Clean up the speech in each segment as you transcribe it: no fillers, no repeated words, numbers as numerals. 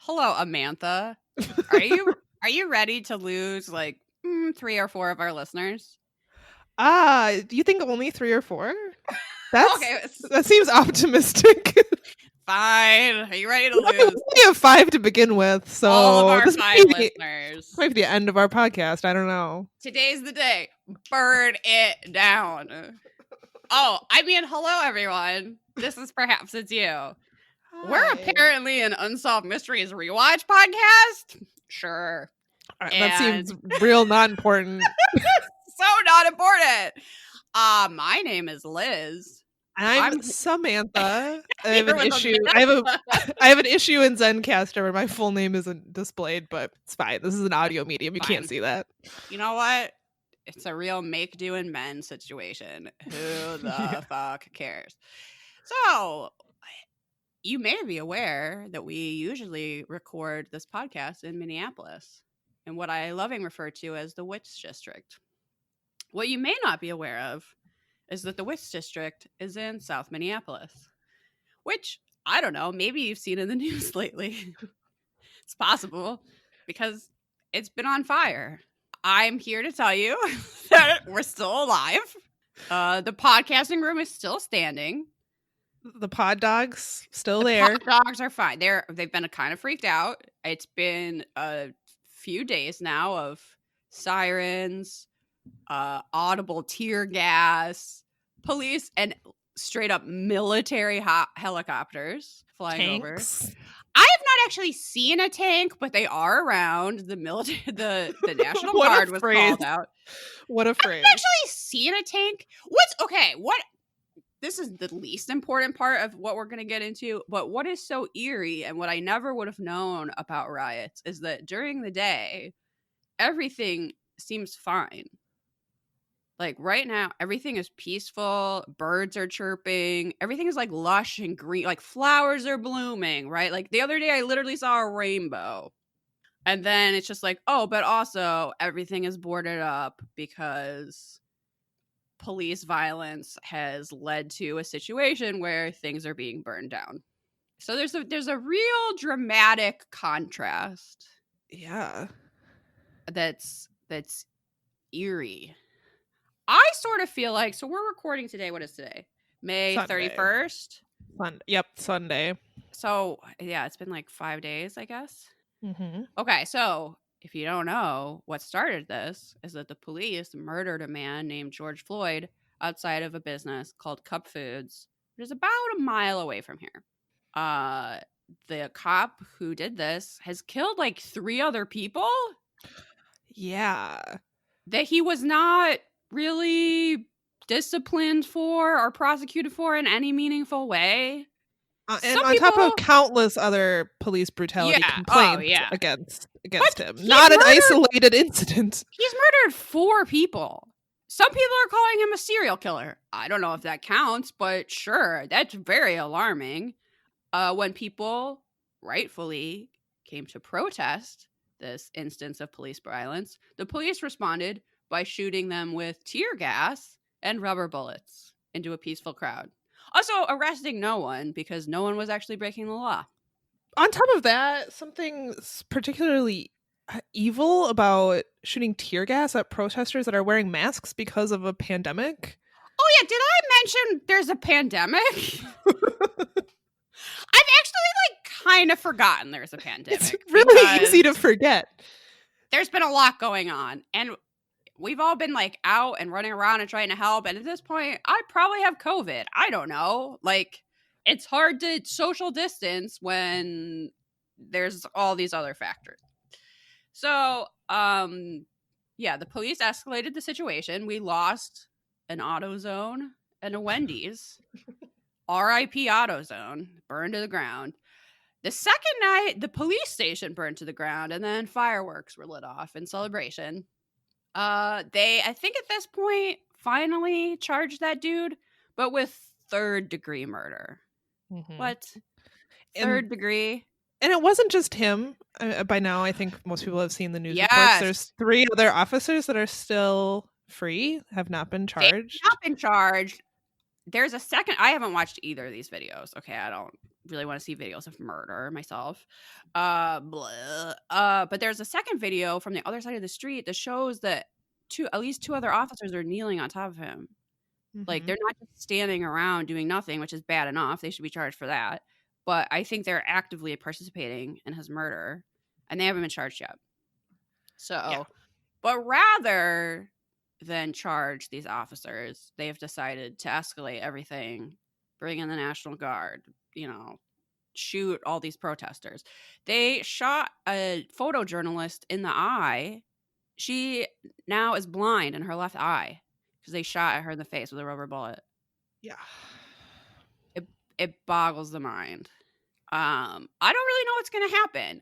Hello, Amantha. Are you ready to lose like 3 or 4 of our listeners? Do you think only 3 or 4? Okay, That seems optimistic. fine. Are you ready to We lose only have 5 to begin with, so all of our this 5 listeners? might be the end of our podcast. I don't know. Today's the day. Burn it down. Oh, I mean, hello, everyone. This is Perhaps It's You. We're Hi. apparently an Unsolved Mysteries rewatch podcast. Sure. That seems real not important. So not important. My name is Liz. I'm Samantha. I have Here an with issue. Amantha. I have an issue in Zencaster where my full name isn't displayed, but it's fine. This is an audio medium. You Fine. can't see that. You know what? It's a real make do and mend situation. Who the fuck cares? So, you may be aware that we usually record this podcast in Minneapolis, in what I lovingly refer to as the Witch District. What you may not be aware of is that the Witch District is in South Minneapolis, which, I don't know, maybe you've seen in the news lately. It's possible, because it's been on fire. I'm here to tell you that we're still alive. The podcasting room is still standing. The pod dogs still there. Pod dogs are fine. They've been kind of freaked out. It's been a few days now of sirens, audible tear gas, police, and straight up military helicopters flying over. I have not actually seen a tank, but they are around. The military, the National Guard was called out. What a phrase! I've actually seen a tank. This is the least important part of what we're going to get into, but what is so eerie and what I never would have known about riots is that during the day, everything seems fine. Like right now, everything is peaceful. Birds are chirping. Everything is like lush and green. Like flowers are blooming, right? Like the other day, I literally saw a rainbow. And then it's just like, oh, but also everything is boarded up because police violence has led to a situation where things are being burned down. So there's a real dramatic contrast. Yeah. That's eerie. I sort of feel like, so we're recording today. What is today? May 31st? Sunday. So, yeah, it's been like 5 days, I guess. Mm-hmm. Okay, so if you don't know, what started this is that the police murdered a man named George Floyd outside of a business called Cup Foods, which is about a mile away from here. The cop who did this has killed like 3 other people. Yeah. That he was not really disciplined for or prosecuted for in any meaningful way. And on top of countless other police brutality complaints against him. Not an isolated incident. He's murdered 4 people. Some people are calling him a serial killer. I don't know if that counts, but sure, that's very alarming. When people rightfully came to protest this instance of police violence, the police responded by shooting them with tear gas and rubber bullets into a peaceful crowd. Also arresting no one because no one was actually breaking the law. On top of that, something particularly evil about shooting tear gas at protesters that are wearing masks because of a pandemic. Oh yeah, did I mention there's a pandemic? I've actually kind of forgotten there's a pandemic. It's really easy to forget. There's been a lot going on, and we've all been like out and running around and trying to help. And at this point, I probably have COVID. I don't know. Like, it's hard to social distance when there's all these other factors. So, the police escalated the situation. We lost an AutoZone and a Wendy's. R.I.P. AutoZone, burned to the ground. The second night, the police station burned to the ground, and then fireworks were lit off in celebration. They, I think at this point, finally charged that dude, but with 3rd-degree murder. Mm-hmm. What? 3rd degree? And it wasn't just him. By now, I think most people have seen the news reports. There's 3 other officers that are still free, have not been charged. They have not been charged. There's a second. I haven't watched either of these videos. Okay, I don't really want to see videos of murder myself. But there's a second video from the other side of the street that shows that at least two other officers are kneeling on top of him. Like, they're not just standing around doing nothing, which is bad enough. They should be charged for that. But I think they're actively participating in his murder, and they haven't been charged yet. So, but rather than charge these officers, they have decided to escalate everything, bring in the National Guard, shoot all these protesters. They shot a photojournalist in the eye. She now is blind in her left eye because they shot at her in the face with a rubber bullet. Yeah. It boggles the mind. I don't really know what's going to happen.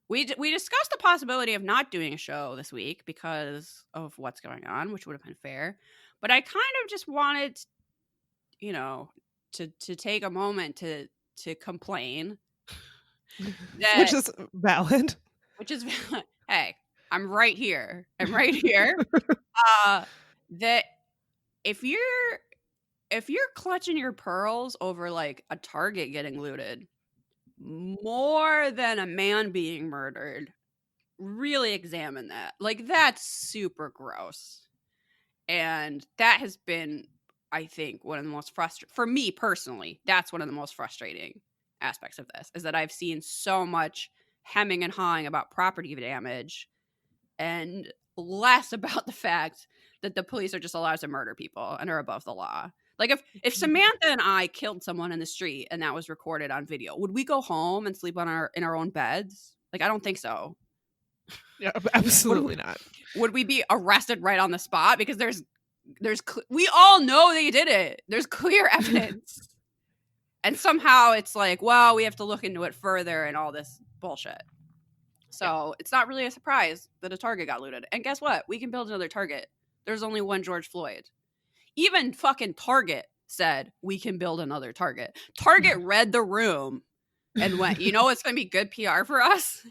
We discussed the possibility of not doing a show this week because of what's going on, which would have been fair. But I kind of just wanted, to take a moment to complain. Which is valid. Hey, I'm right here. That if you're clutching your pearls over like a Target getting looted more than a man being murdered, really examine that. Like, that's super gross. And that has been, I think, one of the most frustrating, for me personally, that's one of the most frustrating aspects of this, is that I've seen so much hemming and hawing about property damage and less about the fact that the police are just allowed to murder people and are above the law. Like, if Samantha and I killed someone in the street and that was recorded on video, would we go home and sleep in our own beds? Like, I don't think so. Yeah, absolutely not. Would we be arrested right on the spot? Because we all know they did it. There's clear evidence. And somehow it's like, well, we have to look into it further and all this bullshit. So it's not really a surprise that a Target got looted. And guess what? We can build another Target. There's only one George Floyd. Even fucking Target said we can build another Target. Target read the room and went, you know what's going to be good PR for us?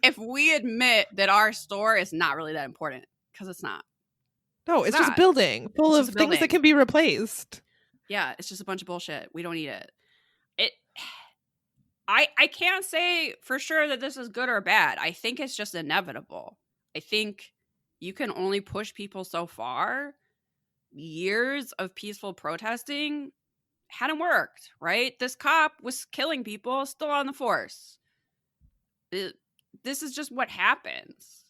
If we admit that our store is not really that important, because it's not. No, it's just a building full of things that can be replaced. Yeah, it's just a bunch of bullshit. We don't need it. I can't say for sure that this is good or bad. I think it's just inevitable. I think you can only push people so far. Years of peaceful protesting hadn't worked, right? This cop was killing people, still on the force. This is just what happens.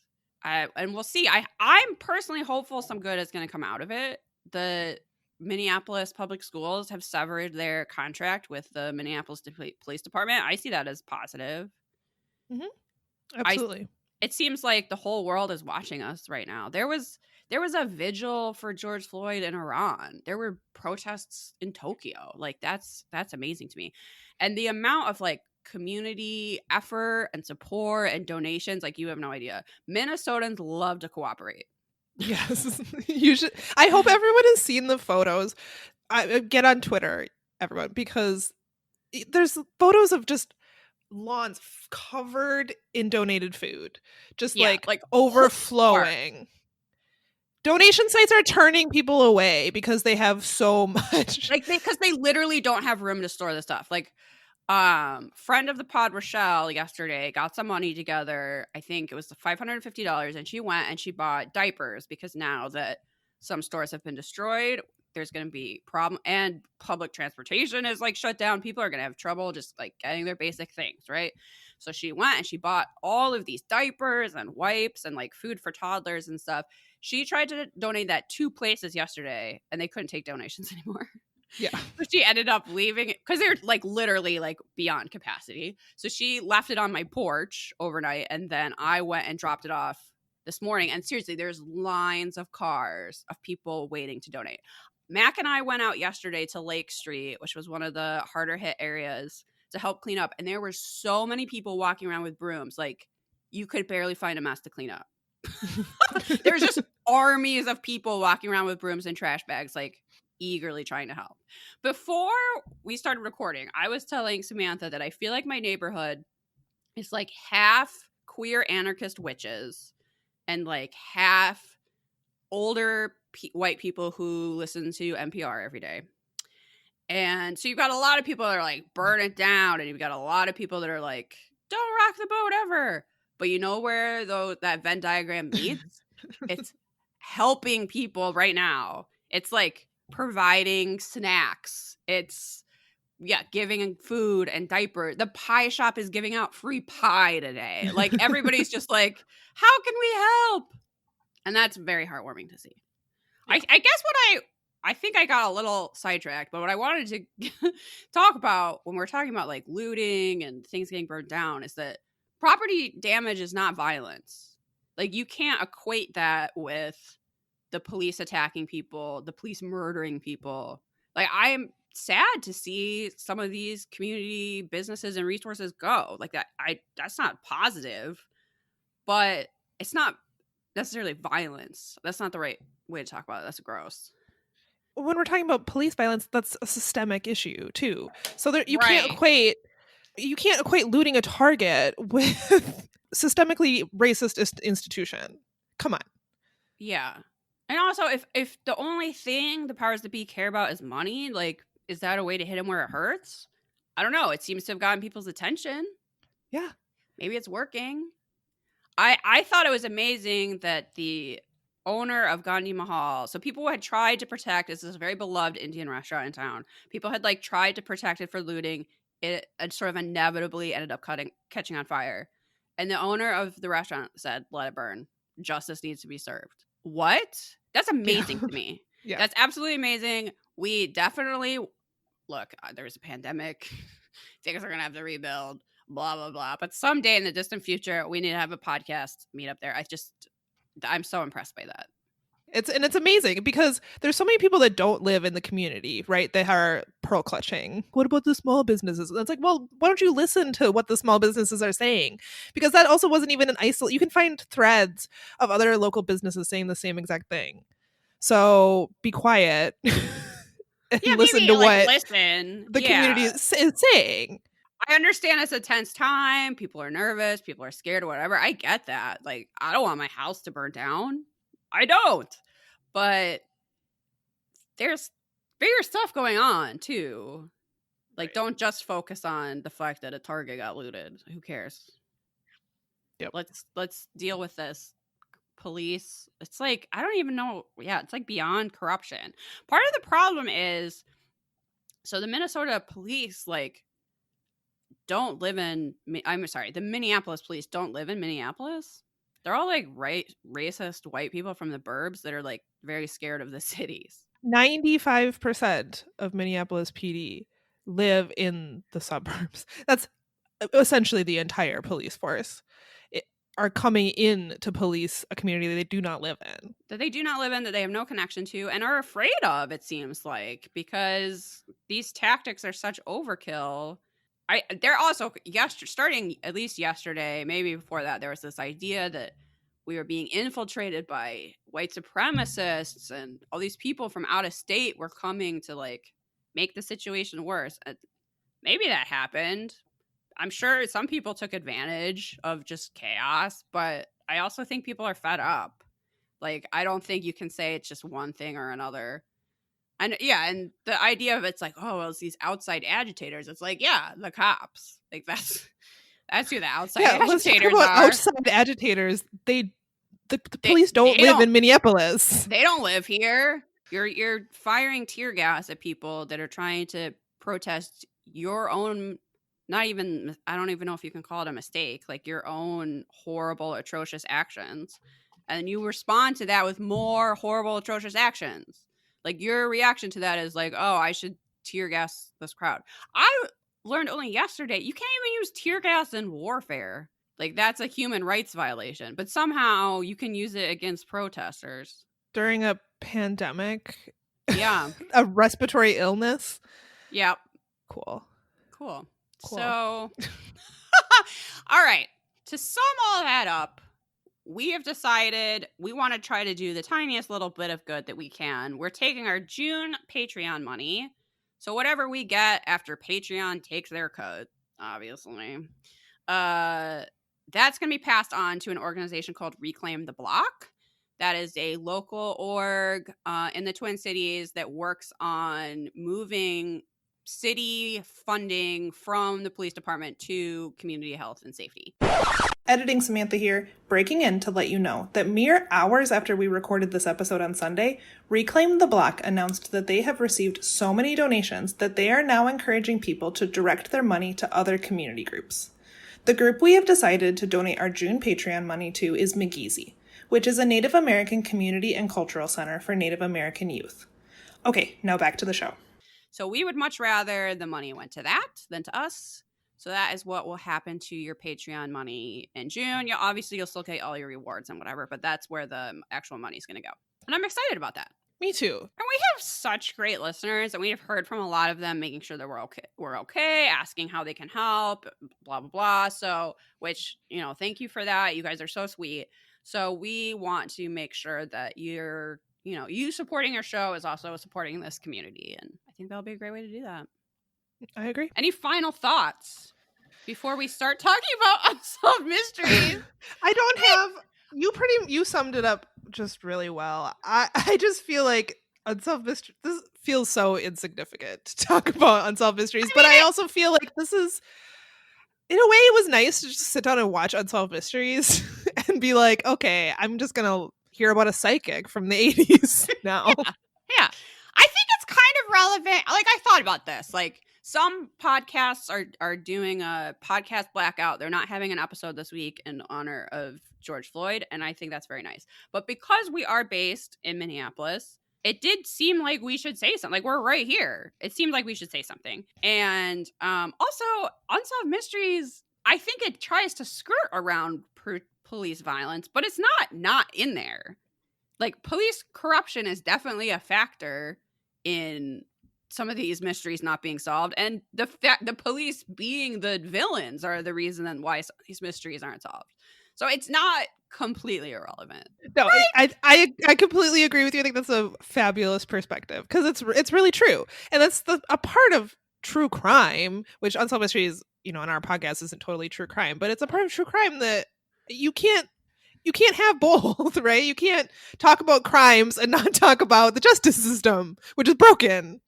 And we'll see. I'm personally hopeful some good is going to come out of it. The Minneapolis public schools have severed their contract with the Minneapolis Police Department. I see that as positive. Mm-hmm. Absolutely. It seems like the whole world is watching us right now. There was a vigil for George Floyd in Iran. There were protests in Tokyo. Like, that's amazing to me. And the amount of like community effort and support and donations, like, you have no idea. Minnesotans love to cooperate. Yes. You should. I hope everyone has seen the photos. Get on Twitter, everyone, because there's photos of just lawns covered in donated food, just like overflowing. Donation sites are turning people away because they have so much. Like, because they literally don't have room to store the stuff. Like, friend of the pod, Rochelle, yesterday got some money together. I think it was $550, and she went and she bought diapers because now that some stores have been destroyed, there's going to be problem, and public transportation is like shut down. People are going to have trouble just like getting their basic things, right? So she went and she bought all of these diapers and wipes and like food for toddlers and stuff. She tried to donate that 2 places yesterday, and they couldn't take donations anymore. Yeah. So she ended up leaving it because they're like literally like beyond capacity. So she left it on my porch overnight, and then I went and dropped it off this morning. And seriously, there's lines of cars of people waiting to donate. Mac and I went out yesterday to Lake Street, which was one of the harder hit areas, to help clean up. And there were so many people walking around with brooms. Like, you could barely find a mess to clean up. There's just armies of people walking around with brooms and trash bags, like eagerly trying to help. Before we started recording, I was telling Samantha that I feel like my neighborhood is like half queer anarchist witches and like half older white people who listen to NPR every day. And so you've got a lot of people that are like, burn it down. And you've got a lot of people that are like, don't rock the boat ever. But you know where that Venn diagram meets? It's helping people right now. It's like providing snacks. It's giving food and diaper. The pie shop is giving out free pie today. Like everybody's just like, how can we help? And that's very heartwarming to see. Yeah. I guess I think I got a little sidetracked, but what I wanted to talk about when we're talking about like looting and things getting burned down is that property damage is not violence. Like you can't equate that with the police attacking people, the police murdering people. Like I'm sad to see some of these community businesses and resources go like that. That's not positive, but it's not necessarily violence. That's not the right way to talk about it. That's gross. When we're talking about police violence, that's a systemic issue too. So there, you Right. can't equate looting a Target with systemically racist institution. Come on. Yeah. And also, if the only thing the powers that be care about is money, like, is that a way to hit him where it hurts? I don't know. It seems to have gotten people's attention. Yeah. Maybe it's working. I thought it was amazing that the owner of Gandhi Mahal, so people had tried to protect, this is a very beloved Indian restaurant in town. People had like tried to protect it for looting. It sort of inevitably ended up catching on fire. And the owner of the restaurant said, let it burn. Justice needs to be served. What? That's amazing to me. Yeah. That's absolutely amazing. We definitely, look, there's a pandemic. Things are going to have to rebuild, blah, blah, blah. But someday in the distant future, we need to have a podcast meet up there. I'm so impressed by that. It's amazing because there's so many people that don't live in the community, right? They are pearl clutching. What about the small businesses? And it's like, well, why don't you listen to what the small businesses are saying? Because that also wasn't even an isolate. You can find threads of other local businesses saying the same exact thing. So be quiet and listen to what the community is saying. I understand it's a tense time. People are nervous. People are scared or whatever. I get that. Like, I don't want my house to burn down. I don't. But there's bigger stuff going on, too. Like, right. Don't just focus on the fact that a Target got looted. Who cares? Yep. Let's deal with this. Police. It's like, I don't even know. Yeah, it's like beyond corruption. Part of the problem is, so the Minnesota police, like, don't live in, the Minneapolis police don't live in Minneapolis. They're all like racist white people from the burbs that are like very scared of the cities. 95% of Minneapolis PD live in the suburbs. That's essentially the entire police force are coming in to police a community that they do not live in. That they have no connection to and are afraid of, it seems like, because these tactics are such overkill. They're also, starting at least yesterday, maybe before that, there was this idea that we were being infiltrated by white supremacists and all these people from out of state were coming to like make the situation worse. Maybe that happened. I'm sure some people took advantage of just chaos, but I also think people are fed up. Like, I don't think you can say it's just one thing or another. And yeah, and the idea of it's like, oh, well, it's these outside agitators. It's like, yeah, the cops. Like that's who the outside agitators are. Outside agitators, the police don't live in Minneapolis. They don't live here. You're firing tear gas at people that are trying to protest your own, I don't even know if you can call it a mistake, like your own horrible, atrocious actions. And you respond to that with more horrible, atrocious actions. Like, your reaction to that is like, oh, I should tear gas this crowd. I learned only yesterday, you can't even use tear gas in warfare. Like, that's a human rights violation. But somehow you can use it against protesters. During a pandemic? Yeah. A respiratory illness? Yep. Cool. So, all right. To sum all that up, we have decided we want to try to do the tiniest little bit of good that we can. We're taking our June Patreon money. So whatever we get after Patreon takes their cut, obviously, that's going to be passed on to an organization called Reclaim the Block. That is a local org in the Twin Cities that works on moving city funding from the police department to community health and safety. Editing Samantha here, breaking in to let you know that mere hours after we recorded this episode on Sunday, Reclaim the Block announced that they have received so many donations that they are now encouraging people to direct their money to other community groups. The group we have decided to donate our June Patreon money to is McGeezy, which is a Native American community and cultural center for Native American youth. Okay, now back to the show. So we would much rather the money went to that than to us. So that is what will happen to your Patreon money in June. You'll still get all your rewards and whatever, but that's where the actual money is going to go. And I'm excited about that. Me too. And we have such great listeners, and we have heard from a lot of them making sure that we're okay, asking how they can help, blah, blah, blah. So, which, thank you for that. You guys are so sweet. So we want to make sure that you supporting your show is also supporting this community. And I think that'll be a great way to do that. I agree. Any final thoughts before we start talking about unsolved mysteries? I don't have. You summed it up just really well. I just feel like unsolved mysteries. This feels so insignificant to talk about unsolved mysteries, but I also feel like this is, in a way, it was nice to just sit down and watch unsolved mysteries and be like, okay, I'm just gonna hear about a psychic from the 80s now. Yeah. I think it's kind of relevant. Like, I thought about this. Like, some podcasts are doing a podcast blackout. They're not having an episode this week in honor of George Floyd, and I think that's very nice. But because we are based in Minneapolis, it did seem like we should say something. Like, we're right here. It seemed like we should say something. And also, Unsolved Mysteries, I think it tries to skirt around police violence, but it's not in there. Like, police corruption is definitely a factor in some of these mysteries not being solved, and the police being the villains are the reason then why some of these mysteries aren't solved. So it's not completely irrelevant. No, right? I completely agree with you. I think that's a fabulous perspective because it's really true, and that's a part of true crime, which Unsolved Mysteries, on our podcast isn't totally true crime, but it's a part of true crime that you can't have both, right? You can't talk about crimes and not talk about the justice system, which is broken.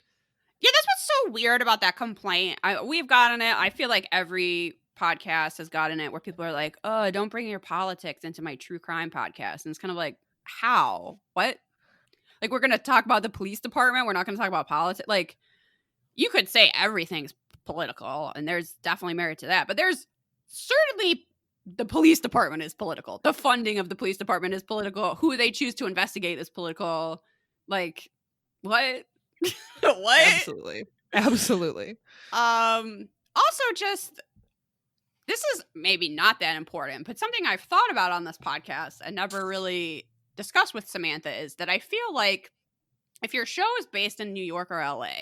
Yeah, that's what's so weird about that complaint. We've gotten it. I feel like every podcast has gotten it where people are like, oh, don't bring your politics into my true crime podcast. And it's kind of like, how? What? Like, we're going to talk about the police department. We're not going to talk about politics. Like, you could say everything's political, and there's definitely merit to that. But there's certainly the police department is political. The funding of the police department is political. Who they choose to investigate is political. Like, what? What? Absolutely. Also, just, this is maybe not that important, but something I've thought about on this podcast and never really discussed with Samantha is that I feel like if your show is based in New York or LA,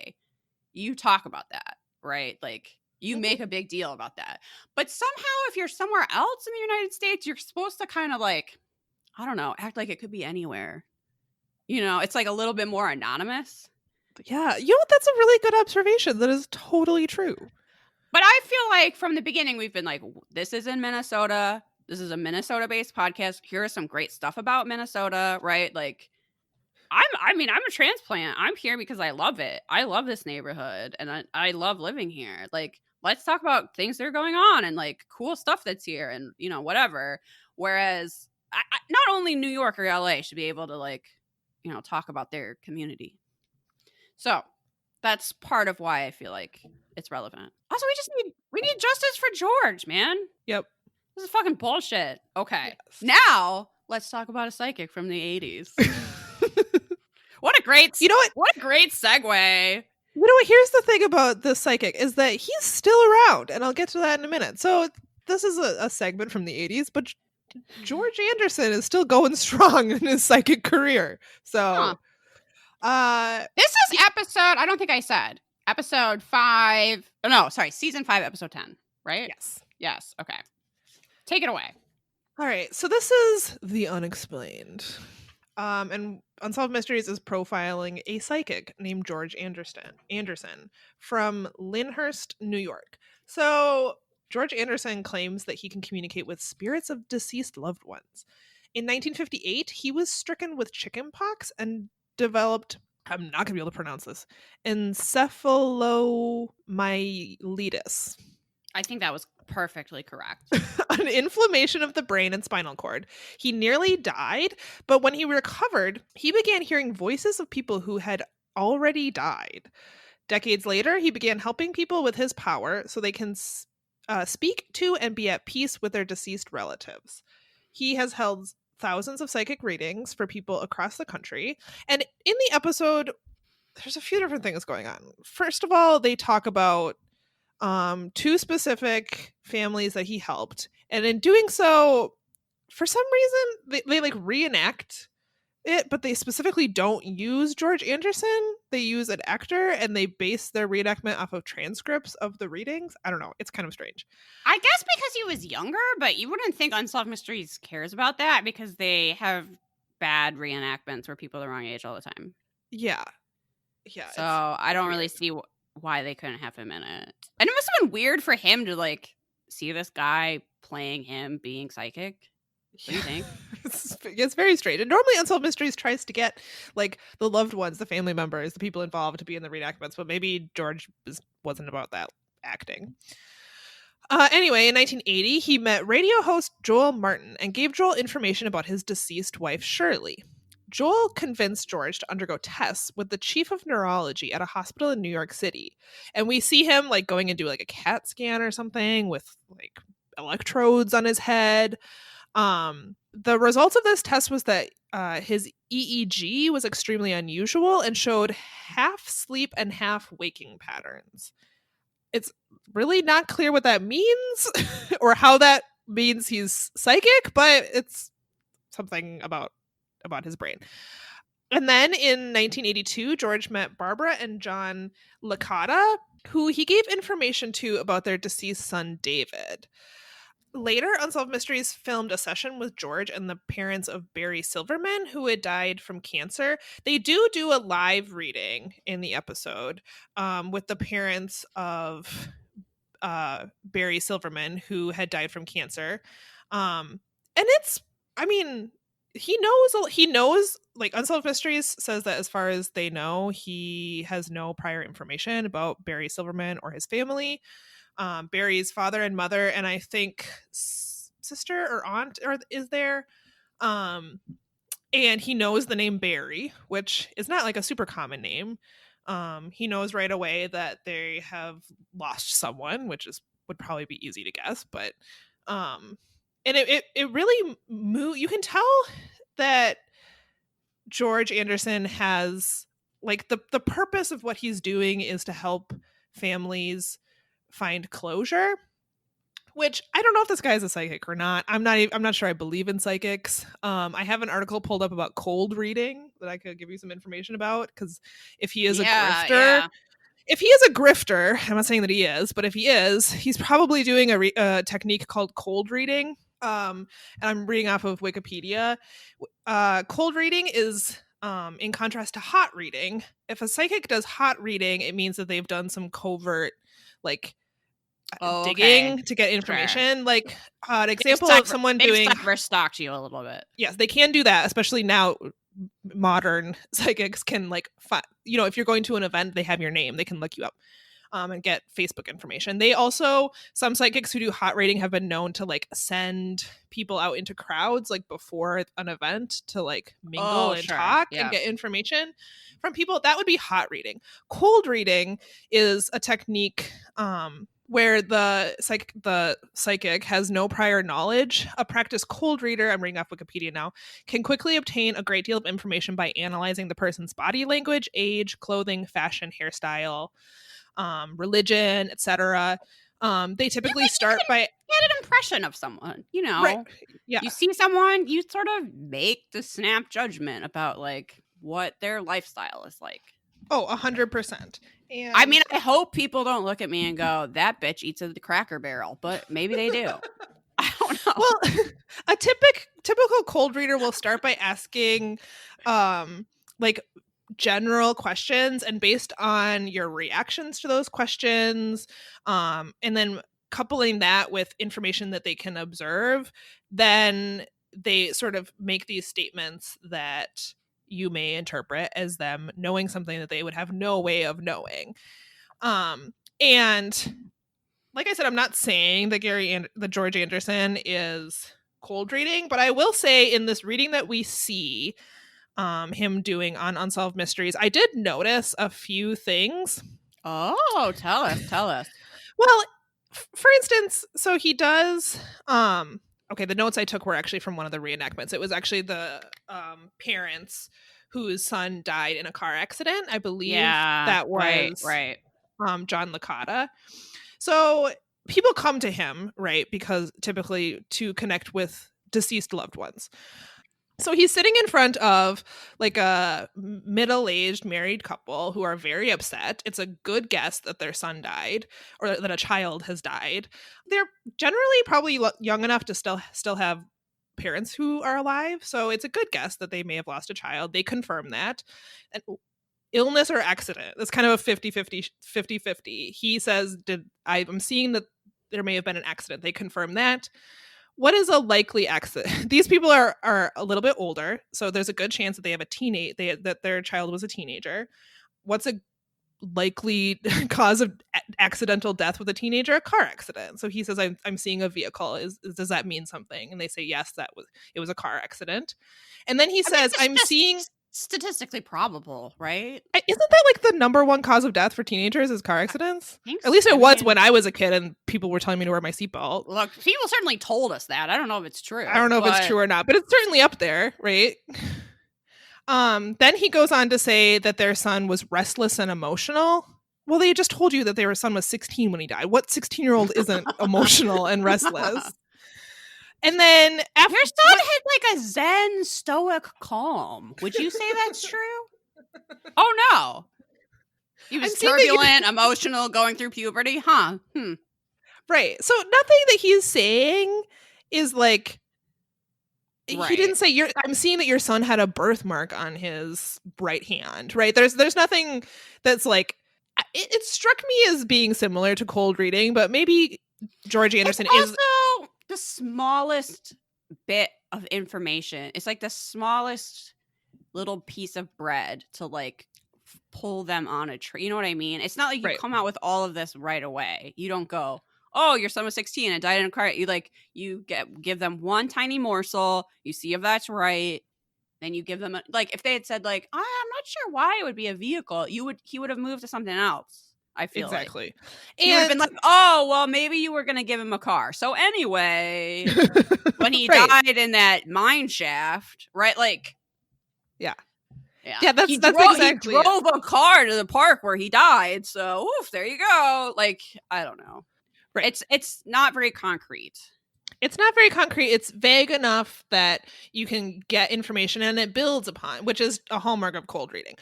you talk about that, right? Like, you make a big deal about that. But somehow, if you're somewhere else in the United States, you're supposed to kind of like, I don't know, act like it could be anywhere. It's like a little bit more anonymous. Yeah, that's a really good observation. That is totally true. But I feel like from the beginning, we've been like, this is in Minnesota. This is a Minnesota-based podcast. Here is some great stuff about Minnesota, right? Like, I'm a transplant. I'm here because I love it. I love this neighborhood, and I love living here. Like, let's talk about things that are going on and, like, cool stuff that's here and, whatever. Whereas, not only New York or LA should be able to, like, talk about their community. So that's part of why I feel like it's relevant. Also, we need justice for George, man. Yep. This is fucking bullshit. Okay. Yes. Now let's talk about a psychic from the 80s. What a great what a great segue. Here's the thing about the psychic is that he's still around, and I'll get to that in a minute. So this is a segment from the 80s, but George Anderson is still going strong in his psychic career. So this is episode, I don't think I said, episode 5. Oh, no, sorry, season 5, episode 10, right? Yes. Okay. Take it away. All right. So this is The Unexplained. And Unsolved Mysteries is profiling a psychic named George Anderson from Lyndhurst, New York. So George Anderson claims that he can communicate with spirits of deceased loved ones. In 1958, he was stricken with chickenpox and developed I'm not gonna be able to pronounce this, encephalomyelitis. I think that was perfectly correct. An inflammation of the brain and spinal cord. He nearly died, but when he recovered, he began hearing voices of people who had already died. Decades later, he began helping people with his power so they can speak to and be at peace with their deceased relatives. He has held thousands of psychic readings for people across the country. And in the episode, there's a few different things going on. First of all, they talk about two specific families that he helped, and in doing so, for some reason they like reenact it, but they specifically don't use George Anderson. They use an actor, and they base their reenactment off of transcripts of the readings. I don't know, it's kind of strange. I guess because he was younger, but you wouldn't think Unsolved Mysteries cares about that because they have bad reenactments where people are the wrong age all the time. Yeah, so I don't really see why they couldn't have him in it. And it must have been weird for him to like see this guy playing him being psychic. What do you think? It's very strange. And normally Unsolved Mysteries tries to get like the loved ones, the family members, the people involved to be in the reenactments, but maybe George wasn't about that acting. Anyway, in 1980, he met radio host Joel Martin and gave Joel information about his deceased wife, Shirley. Joel convinced George to undergo tests with the chief of neurology at a hospital in New York City. And we see him like going and do like a CAT scan or something with like electrodes on his head. The results of this test was that his EEG was extremely unusual and showed half sleep and half waking patterns. It's really not clear what that means or how that means he's psychic, but it's something about his brain. And then in 1982, George met Barbara and John Licata, who he gave information to about their deceased son, David. Later, Unsolved Mysteries filmed a session with George and the parents of Barry Silverman, who had died from cancer. They do a live reading in the episode with the parents of Barry Silverman, who had died from cancer. And it's, I mean, he knows, like Unsolved Mysteries says that as far as they know, he has no prior information about Barry Silverman or his family. Barry's father and mother, and I think sister or aunt is there. And he knows the name Barry, which is not like a super common name. He knows right away that they have lost someone, which would probably be easy to guess, but and it really you can tell that George Anderson has like the purpose of what he's doing is to help families find closure, which I don't know if this guy is a psychic or not. I'm not sure I believe in psychics. I have an article pulled up about cold reading that I could give you some information about, because if he is a grifter, if he is a grifter, I'm not saying that he is, but if he is, he's probably doing a technique called cold reading. And I'm reading off of Wikipedia. Cold reading is in contrast to hot reading. If a psychic does hot reading, it means that they've done some covert like digging to get information. Sure. Like an example of someone doing stalked you a little bit. Yes, they can do that, especially now. Modern psychics can like if you're going to an event, they have your name, they can look you up and get Facebook information. They also, some psychics who do hot reading have been known to like send people out into crowds like before an event to like mingle and talk and get information from people. That would be hot reading. Cold reading is a technique where the psychic has no prior knowledge. A practiced cold reader, I'm reading off Wikipedia now, can quickly obtain a great deal of information by analyzing the person's body language, age, clothing, fashion, hairstyle, religion, etc. They typically start by get an impression of someone, Right. Yeah. You see someone, you sort of make the snap judgment about like what their lifestyle is like. Oh, 100%. And I mean, I hope people don't look at me and go, that bitch eats at the Cracker Barrel, but maybe they do. I don't know. Well, a typical cold reader will start by asking like general questions, and based on your reactions to those questions, and then coupling that with information that they can observe, then they sort of make these statements that you may interpret as them knowing something that they would have no way of knowing. And like I said, I'm not saying that George Anderson is cold reading, but I will say in this reading that we see him doing on Unsolved Mysteries, I did notice a few things. Oh, tell us. Well, for instance, so he does okay, the notes I took were actually from one of the reenactments. It was actually the parents whose son died in a car accident. I believe that was right. John Licata. So people come to him, right, because typically to connect with deceased loved ones. So he's sitting in front of like a middle-aged married couple who are very upset. It's a good guess that their son died or that a child has died. They're generally probably young enough to still have parents who are alive. So it's a good guess that they may have lost a child. They confirm that. And illness or accident. That's kind of a 50-50. He says, I'm seeing that there may have been an accident. They confirm that. What is a likely accident? These people are a little bit older, so there's a good chance that they have that their child was a teenager. What's a likely cause of accidental death with a teenager? A car accident. So he says, I'm seeing a vehicle. Does that mean something? And they say, yes, it was a car accident. And then he says, I'm seeing statistically probable, right? Isn't that like the number one cause of death for teenagers is car accidents? At least it was when I was a kid and people were telling me to wear my seatbelt. Look, people certainly told us that. I don't know if it's true. I don't know if it's true or not, but it's certainly up there, right? Then he goes on to say that their son was restless and emotional. Well, they just told you that their son was 16 when he died. What 16-year-old isn't emotional and restless? And then after your son had like a zen stoic calm. Would you say that's true? Oh no. He was turbulent, emotional, going through puberty, huh? Right. So nothing that he's saying is like right. He didn't say I'm seeing that your son had a birthmark on his right hand, right? There's nothing that's like it struck me as being similar to cold reading, but maybe George Anderson is also the smallest bit of information. It's like the smallest little piece of bread to like pull them on a tree. You know what I mean? It's not like you come out with all of this right away. You don't go, oh, your son was 16 and died in a car. You give them one tiny morsel. You see if that's right. Then you give them like if they had said like, I'm not sure why it would be a vehicle. He would have moved to something else. I feel exactly. He would have been like, oh, well, maybe you were going to give him a car. So anyway, when he died in that mine shaft, right? Like, yeah, that's exactly. He drove a car to the park where he died. So, there you go. Like, I don't know. Right. It's not very concrete. It's not very concrete. It's vague enough that you can get information and it builds upon, which is a hallmark of cold reading.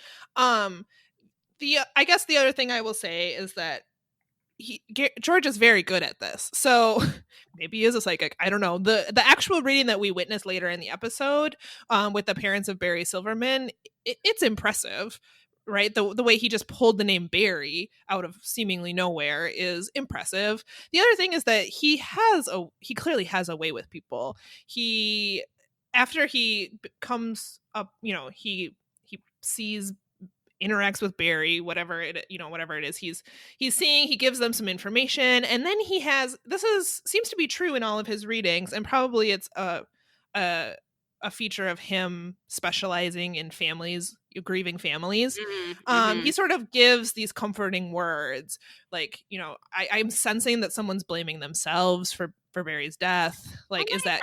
I guess the other thing I will say is that George is very good at this. So maybe he is a psychic. I don't know. The actual reading that we witnessed later in the episode with the parents of Barry Silverman, it's impressive, right? The way he just pulled the name Barry out of seemingly nowhere is impressive. The other thing is that he clearly has a way with people. After he comes up, he sees, interacts with Barry, whatever it is he's seeing, he gives them some information, and then seems to be true in all of his readings, and probably it's a feature of him specializing in families, grieving families. He sort of gives these comforting words, like, I'm sensing that someone's blaming themselves for Barry's death. Like, is that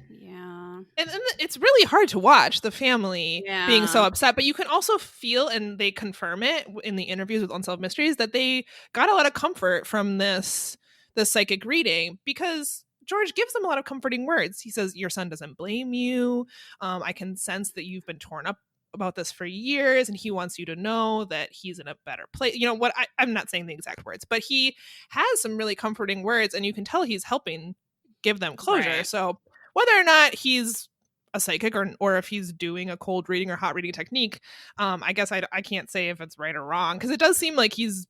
yeah. And it's really hard to watch the family being so upset, but you can also feel, and they confirm it in the interviews with Unsolved Mysteries, that they got a lot of comfort from this psychic reading, because George gives them a lot of comforting words. He says, your son doesn't blame you. I can sense that you've been torn up about this for years, and he wants you to know that he's in a better place. I'm not saying the exact words, but he has some really comforting words, and you can tell he's helping give them closure. Right. So whether or not he's a psychic or if he's doing a cold reading or hot reading technique, I guess I can't say if it's right or wrong, because it does seem like he's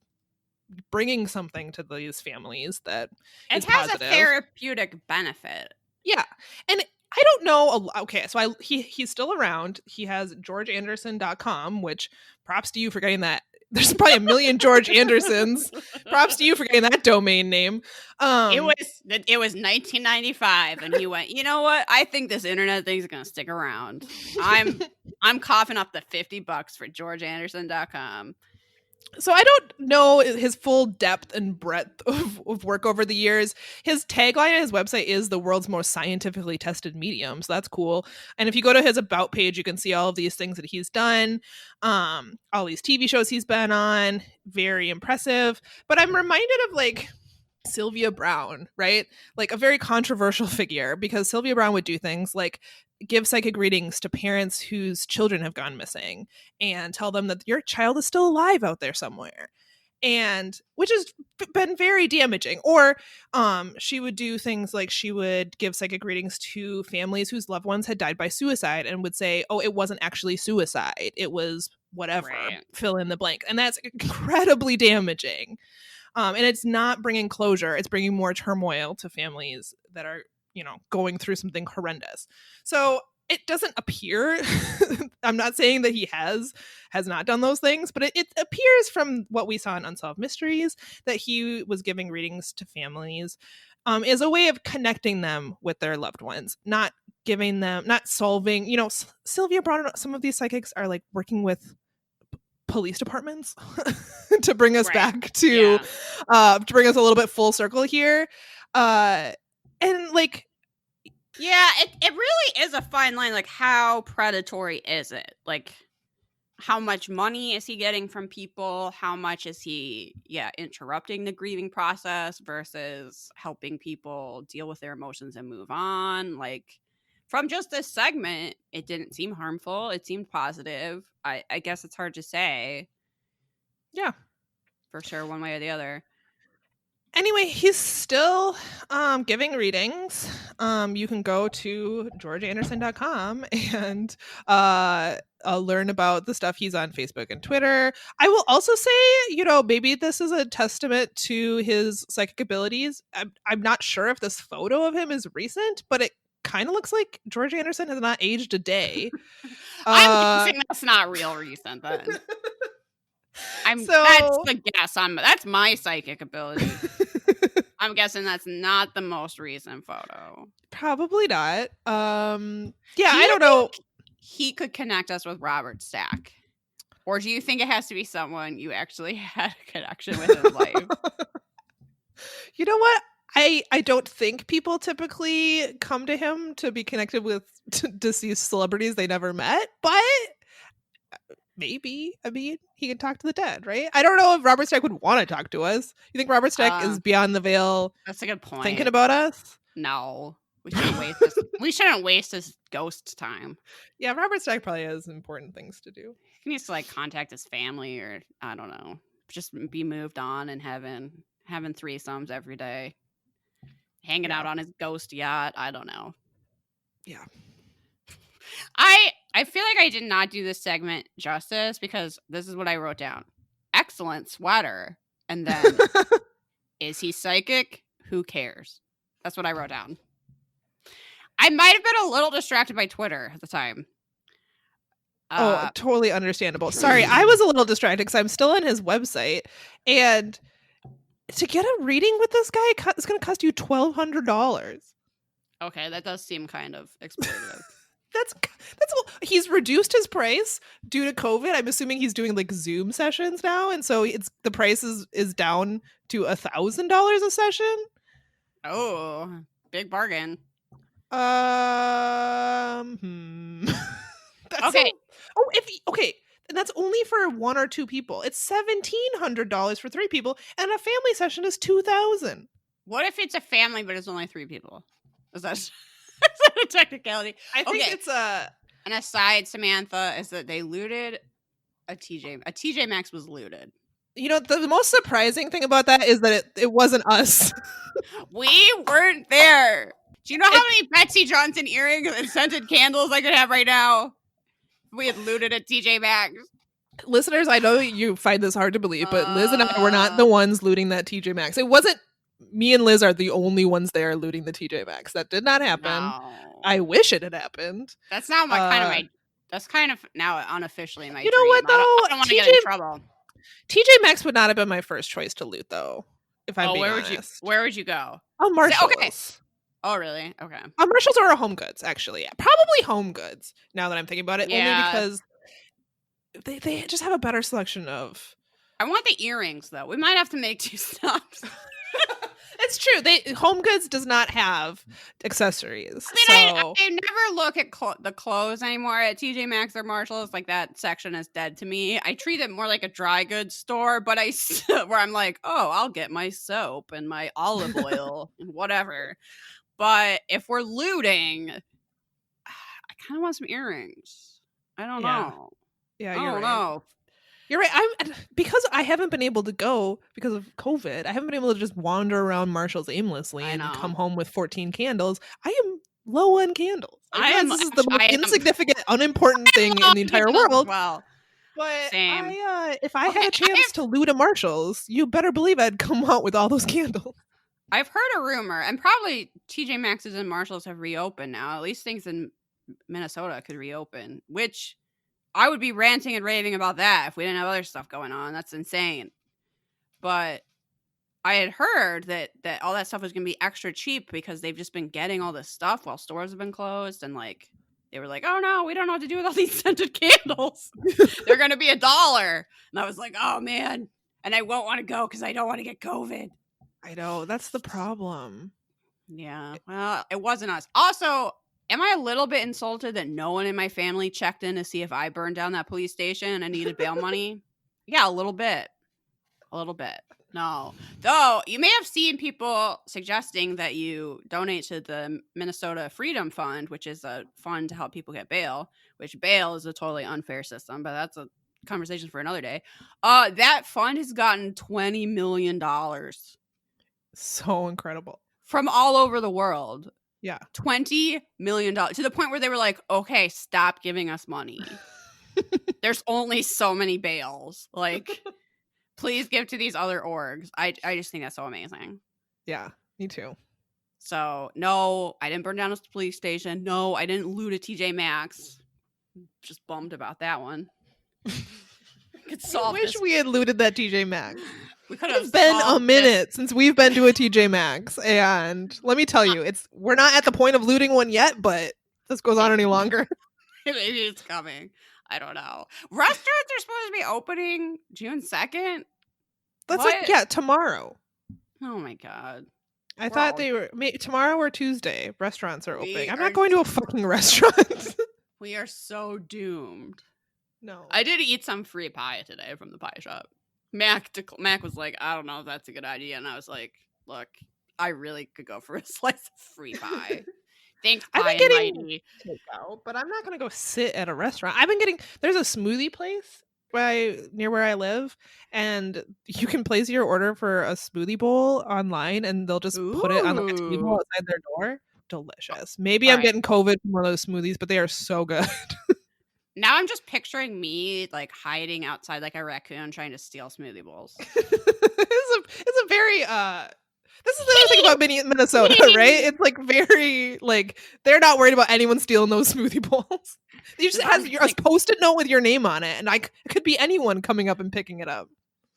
bringing something to these families that is has positive. a therapeutic benefit. Yeah. And I don't know. Okay, so he's still around. He has georgeanderson.com, which props to you for getting that. There's probably a million George Andersons. Props to you for getting that domain name. It was 1995, and he went, you know what? I think this internet thing's gonna stick around. I'm coughing up the $50 for georgeanderson.com. So I don't know his full depth and breadth of work over the years. His tagline on his website is the world's most scientifically tested medium. So that's cool. And if you go to his about page, you can see all of these things that he's done. All these TV shows he's been on. Very impressive. But I'm reminded of like Sylvia Browne, right? Like a very controversial figure, because Sylvia Browne would do things like give psychic readings to parents whose children have gone missing and tell them that your child is still alive out there somewhere, and which has been very damaging. Or she would do things like she would give psychic readings to families whose loved ones had died by suicide and would say, oh, it wasn't actually suicide, it was whatever, Right. fill in the blank. And that's incredibly damaging. And it's not bringing closure, it's bringing more turmoil to families that are, going through something horrendous. So it doesn't appear, I'm not saying that he has not done those things, but it appears from what we saw in Unsolved Mysteries that he was giving readings to families as a way of connecting them with their loved ones, not solving, Sylvia Browne, some of these psychics are like working with police departments to bring us back to bring us a little bit full circle here. And like, yeah, it really is a fine line. Like, how predatory is it? Like, how much money is he getting from people? How much is he, interrupting the grieving process versus helping people deal with their emotions and move on? Like, from just this segment, it didn't seem harmful. It seemed positive. I guess it's hard to say. Yeah. For sure, one way or the other. Anyway, he's still giving readings. You can go to georgeanderson.com and learn about the stuff he's on Facebook and Twitter. I will also say, maybe this is a testament to his psychic abilities. I'm not sure if this photo of him is recent, but it kind of looks like George Anderson has not aged a day. I'm guessing that's not real recent then. That's the guess. That's my psychic ability. I'm guessing that's not the most recent photo. Probably not. I don't know. He could connect us with Robert Stack. Or do you think it has to be someone you actually had a connection with in life? You know what? I don't think people typically come to him to be connected with deceased celebrities they never met, but maybe. I mean, he can talk to the dead, right? I don't know if Robert Stack would want to talk to us. You think Robert Stack is beyond the veil? That's a good point. Thinking about us? No. We shouldn't waste his ghost time. Yeah, Robert Stack probably has important things to do. He needs to like contact his family, or I don't know, just be moved on and having threesomes every day. Hanging out on his ghost yacht. I don't know. Yeah. I feel like I did not do this segment justice, because this is what I wrote down. Excellent sweater. And then, is he psychic? Who cares? That's what I wrote down. I might have been a little distracted by Twitter at the time. Totally understandable. Sorry, I was a little distracted because I'm still on his website. And to get a reading with this guy, it's going to cost you $1,200. Okay, that does seem kind of exploitative. That's he's reduced his price due to COVID. I'm assuming he's doing like Zoom sessions now, and so the price is down to $1,000 a session. Oh, big bargain. Okay. And that's only for one or two people. It's $1,700 for three people, and a family session is $2,000. What if it's a family but it's only three people? Is that a technicality? I think it's an aside, Samantha, is that they looted a TJ. A TJ Maxx was looted. The most surprising thing about that is that it wasn't us. We weren't there. Do you know how many Betsy Johnson earrings and scented candles I could have right now? We had looted at TJ Maxx. Listeners, I know you find this hard to believe, but Liz and I were not the ones looting that TJ Maxx. It wasn't me and Liz are the only ones there looting the TJ Maxx. That did not happen. No. I wish it had happened. That's now that's kind of now unofficially my You dream. know what, though? I don't want to get in trouble. TJ Maxx would not have been my first choice to loot, though, if I'm being honest. Where would you go? Oh, Marshalls. Okay. Oh, really? Okay. Marshalls or Home Goods, actually. Yeah, probably Home Goods, now that I'm thinking about it. Only because they just have a better selection of... I want the earrings, though. We might have to make 2 stops. It's true. Home Goods does not have accessories. I mean, I never look at the clothes anymore at TJ Maxx or Marshalls. Like, that section is dead to me. I treat it more like a dry goods store, but where I'm like, oh, I'll get my soap and my olive oil and whatever. But if we're looting, I kind of want some earrings. I don't know. Yeah, I don't know. You're right. Because I haven't been able to go because of COVID. I haven't been able to just wander around Marshalls aimlessly and come home with 14 candles. I am low on candles. This is the most insignificant, unimportant thing in the entire world. Well, but same. If I had a chance to loot a Marshalls, you better believe I'd come out with all those candles. I've heard a rumor, and probably TJ Maxx's and Marshalls have reopened now. At least things in Minnesota could reopen, which I would be ranting and raving about that if we didn't have other stuff going on. That's insane. But I had heard that all that stuff was going to be extra cheap because they've just been getting all this stuff while stores have been closed. And like, they were like, oh no, we don't know what to do with all these scented candles. They're going to be $1. And I was like, oh man. And I won't want to go because I don't want to get COVID. I know. That's the problem. Yeah. Well, it wasn't us. Also, am I a little bit insulted that no one in my family checked in to see if I burned down that police station and needed bail money? Yeah, a little bit. A little bit. No. Though, you may have seen people suggesting that you donate to the Minnesota Freedom Fund, which is a fund to help people get bail, which bail is a totally unfair system, but that's a conversation for another day. That fund has gotten $20 million. So incredible. From all over the world. Yeah. $20 million. To the point where they were like, okay, stop giving us money. There's only so many bails. Like, please give to these other orgs. I just think that's so amazing. Yeah, me too. So, no, I didn't burn down a police station. No, I didn't loot a TJ Maxx. Just bummed about that one. I wish we had looted that TJ Maxx. We could have. It's been a minute since we've been to a TJ Maxx, and let me tell you, we're not at the point of looting one yet, but if this goes on any longer, maybe it's coming. I don't know. Restaurants are supposed to be opening June 2nd. That's tomorrow. Oh my god! I thought they were tomorrow or Tuesday. Restaurants are opening. I'm not going to a fucking restaurant. We are so doomed. No, I did eat some free pie today from the pie shop. Mac was like, I don't know if that's a good idea. And I was like, look, I really could go for a slice of free pie. Thanks, Pie and Mighty. Takeout, but I'm not going to go sit at a restaurant. There's a smoothie place near where I live, and you can place your order for a smoothie bowl online, and they'll just put it on a table outside their door. Delicious. Maybe I'm getting COVID from one of those smoothies, but they are so good. Now I'm just picturing me like hiding outside like a raccoon trying to steal smoothie bowls. It's a very this is the other thing about Minnesota, right? It's like very like they're not worried about anyone stealing those smoothie bowls. You just has a Post-it note with your name on it, and it could be anyone coming up and picking it up.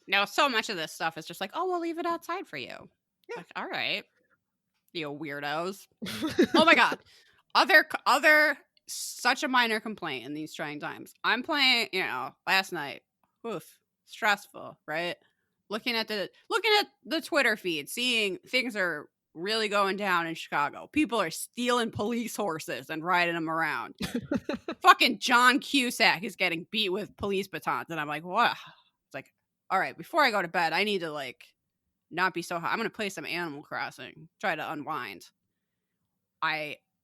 No, so much of this stuff is just like, oh, we'll leave it outside for you. Yeah. Like, all right, you weirdos. Oh my god, other. Such a minor complaint in these trying times. I'm playing, last night. Oof, stressful, right? Looking at the Twitter feed, seeing things are really going down in Chicago. People are stealing police horses and riding them around. Fucking John Cusack is getting beat with police batons, and I'm like, what? It's like, all right, before I go to bed, I need to like not be so hot. I'm gonna play some Animal Crossing, try to unwind.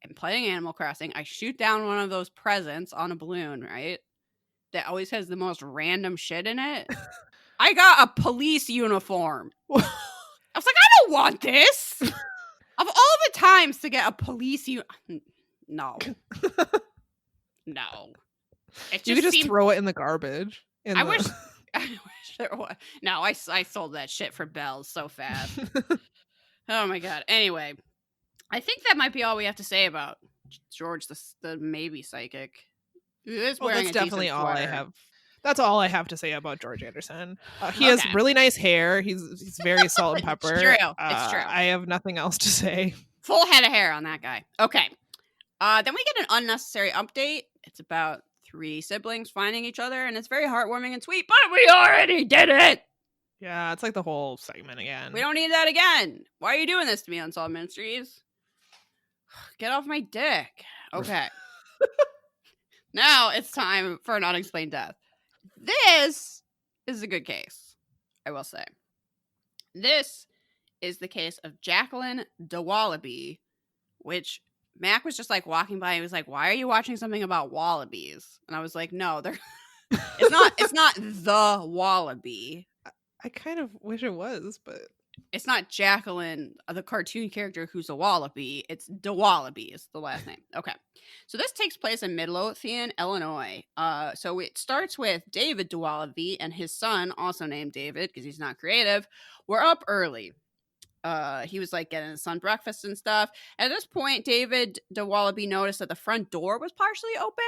I'm playing Animal Crossing. I shoot down one of those presents on a balloon, right? That always has the most random shit in it. I got a police uniform. I was like, I don't want this. Of all the times to get a police no. No. You could just throw it in the garbage. I wish there was. No, I sold that shit for bells so fast. Oh my god. Anyway, I think that might be all we have to say about George, the maybe psychic. Who is Well, wearing that's a definitely decent all I sweater. have. That's all I have to say about George Anderson. He Okay. has really nice hair. He's very salt and It's pepper. true. It's true. I have nothing else to say. Full head of hair on that guy. Okay. Then we get an unnecessary update. It's about 3 siblings finding each other, and it's very heartwarming and sweet, but we already did it! Yeah, it's like the whole segment again. We don't need that again. Why are you doing this to me, Unsolved Ministries? Get off my dick. Okay. Now it's time for an unexplained death. This is a good case, I will say. This is the case of Jacqueline DeWallaby, which Mac was just like walking by and he was like, "Why are you watching something about wallabies?" And I was like, "No, they're it's not the wallaby. I kind of wish it was, but It's not Jacqueline, the cartoon character who's a wallaby. It's DeWallaby is the last name." Okay. So this takes place in Midlothian, Illinois. So it starts with David DeWallaby and his son, also named David because he's not creative, were up early. He was like getting his son breakfast and stuff. At this point, David DeWallaby noticed that the front door was partially open,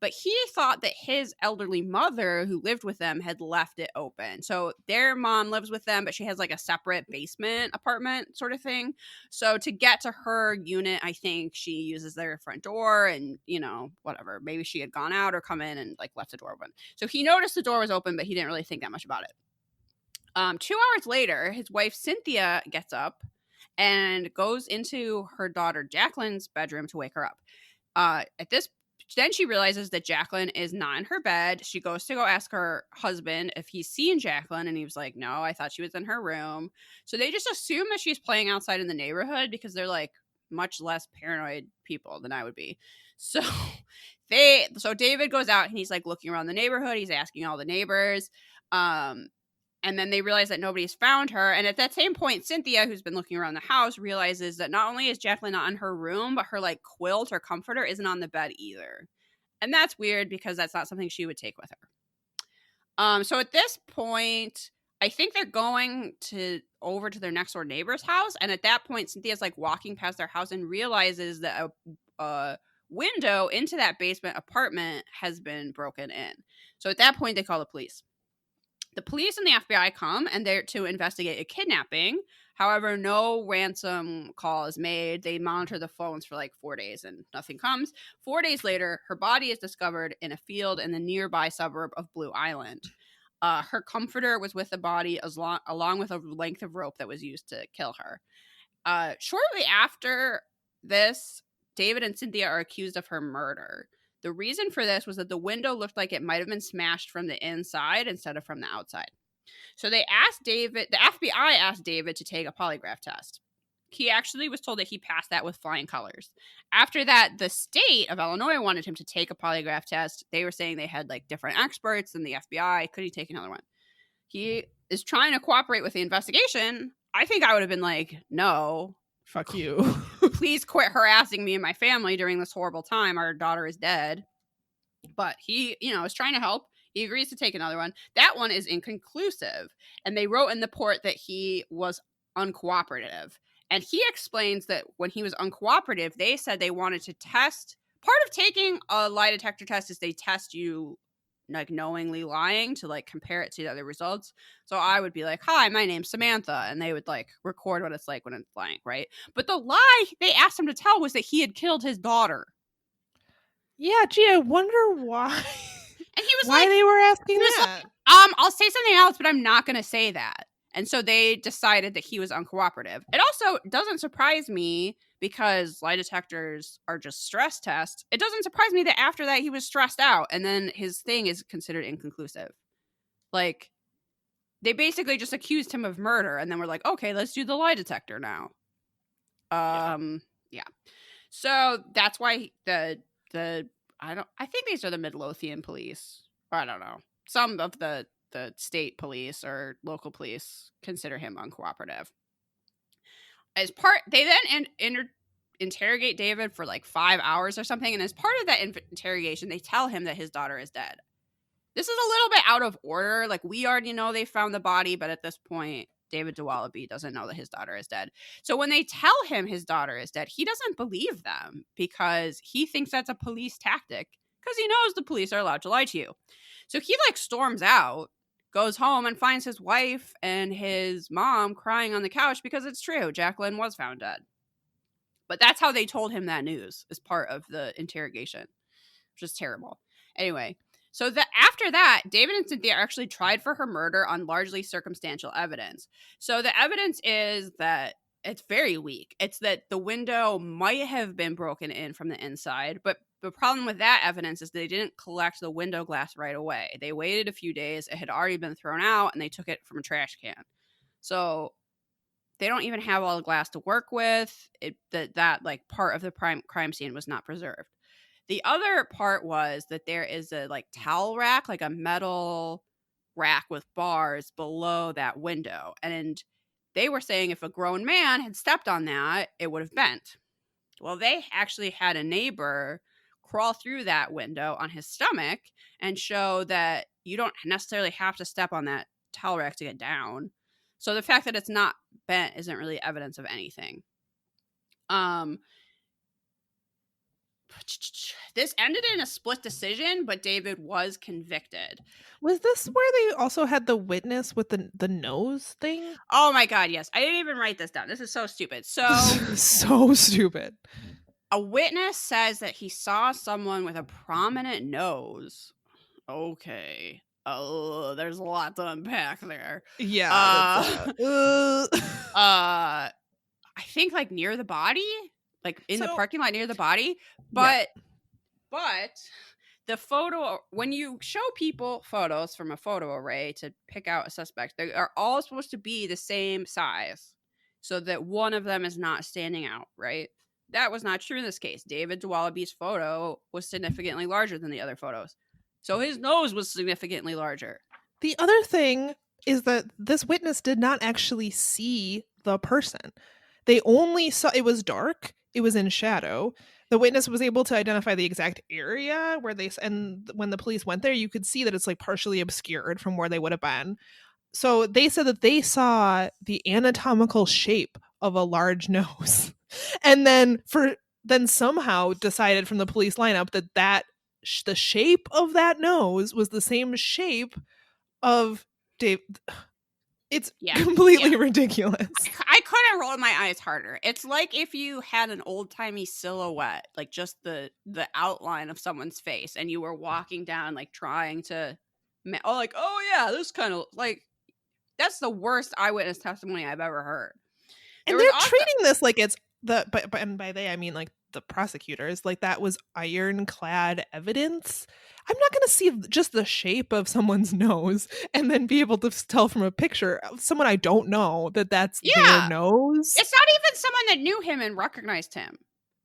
but he thought that his elderly mother who lived with them had left it open. So their mom lives with them, but she has like a separate basement apartment sort of thing. So to get to her unit, I think she uses their front door and, you know, whatever. Maybe she had gone out or come in and like left the door open. So he noticed the door was open, but he didn't really think that much about it. 2 hours later, his wife Cynthia gets up and goes into her daughter Jacqueline's bedroom to wake her up. Then she realizes that Jacqueline is not in her bed. She goes to go ask her husband if he's seen Jacqueline, and he was like, "No, I thought she was in her room." So they just assume that she's playing outside in the neighborhood because they're like much less paranoid people than I would be. So David goes out and he's like looking around the neighborhood. He's asking all the neighbors. And then they realize that nobody's found her. And at that same point, Cynthia, who's been looking around the house, realizes that not only is Jacqueline not in her room, but her like quilt or comforter isn't on the bed either. And that's weird because that's not something she would take with her. So at this point, I think they're going over to their next door neighbor's house. And at that point, Cynthia's like walking past their house and realizes that a window into that basement apartment has been broken in. So at that point, they call the police. The police and the FBI come and they're to investigate a kidnapping. However, no ransom call is made. They monitor the phones for like 4 days and nothing comes. 4 days later, her body is discovered in a field in the nearby suburb of Blue Island. Her comforter was with the body along with a length of rope that was used to kill her. Shortly after this, David and Cynthia are accused of her murder. The reason for this was that the window looked like it might have been smashed from the inside instead of from the outside. So the FBI asked David to take a polygraph test. He actually was told that he passed that with flying colors. After that, the state of Illinois wanted him to take a polygraph test. They were saying they had like different experts than the FBI. Could he take another one? He is trying to cooperate with the investigation. I think I would have been like, no. Fuck you. Please quit harassing me and my family during this horrible time. Our daughter is dead. But he, is trying to help. He agrees to take another one. That one is inconclusive. And they wrote in the report that he was uncooperative. And he explains that when he was uncooperative, they said they wanted to test. Part of taking a lie detector test is they test you like knowingly lying to like compare it to the other results. So I would be like, "Hi, my name's Samantha," and they would like record what it's like when it's lying, right? But the lie they asked him to tell was that he had killed his daughter. Yeah, gee, I wonder why. And he was why like, they were asking that. Like, I'll say something else, but I'm not going to say that. And so they decided that he was uncooperative. It also doesn't surprise me because lie detectors are just stress tests. It doesn't surprise me that after that he was stressed out and then his thing is considered inconclusive. Like, they basically just accused him of murder and then we're like, okay, let's do the lie detector now. Yeah. So that's why I think these are the Midlothian police. Or I don't know. Some of the state police or local police consider him uncooperative. They then interrogate David for like 5 hours or something, and as part of that interrogation, they tell him that his daughter is dead. This is a little bit out of order. Like, we already know they found the body, but at this point, David DeWallaby doesn't know that his daughter is dead. So when they tell him his daughter is dead, he doesn't believe them because he thinks that's a police tactic because he knows the police are allowed to lie to you. So he like storms out, goes home and finds his wife and his mom crying on the couch because it's true. Jacqueline was found dead. But that's how they told him that news as part of the interrogation, which is terrible. Anyway, so after that, David and Cynthia are actually tried for her murder on largely circumstantial evidence. So the evidence is that it's very weak. It's that the window might have been broken in from the inside, but the problem with that evidence is they didn't collect the window glass right away. They waited a few days. It had already been thrown out, and they took it from a trash can. So they don't even have all the glass to work with. That like part of the crime scene was not preserved. The other part was that there is a like towel rack, like a metal rack with bars below that window. And they were saying if a grown man had stepped on that, it would have bent. Well, they actually had a neighbor crawl through that window on his stomach and show that you don't necessarily have to step on that towel rack to get down. So the fact that it's not bent isn't really evidence of anything. This ended in a split decision, but David was convicted. Was this where they also had the witness with the nose thing? Oh my God, yes. I didn't even write this down. This is so stupid. So so stupid. A witness says that he saw someone with a prominent nose. Okay. Oh, there's a lot to unpack there. Yeah. I think like near the body, like in the parking lot near the body. But the photo, when you show people photos from a photo array to pick out a suspect, they are all supposed to be the same size so that one of them is not standing out, right? That was not true in this case. David DeWallaby's photo was significantly larger than the other photos. So his nose was significantly larger. The other thing is that this witness did not actually see the person. They only saw, it was dark, it was in shadow. The witness was able to identify the exact area where and when the police went there, you could see that it's like partially obscured from where they would have been. So they said that they saw the anatomical shape of a large nose. And then somehow decided from the police lineup that the shape of that nose was the same shape of Dave. It's completely ridiculous. I couldn't roll my eyes harder. It's like if you had an old-timey silhouette, like just the outline of someone's face, and you were walking down like trying to this kind of like, that's the worst eyewitness testimony I've ever heard. And they're treating this like it's and by they I mean like the prosecutors, like that was ironclad evidence. I'm not going to see just the shape of someone's nose and then be able to tell from a picture of someone I don't know that that's their nose. It's not even someone that knew him and recognized him.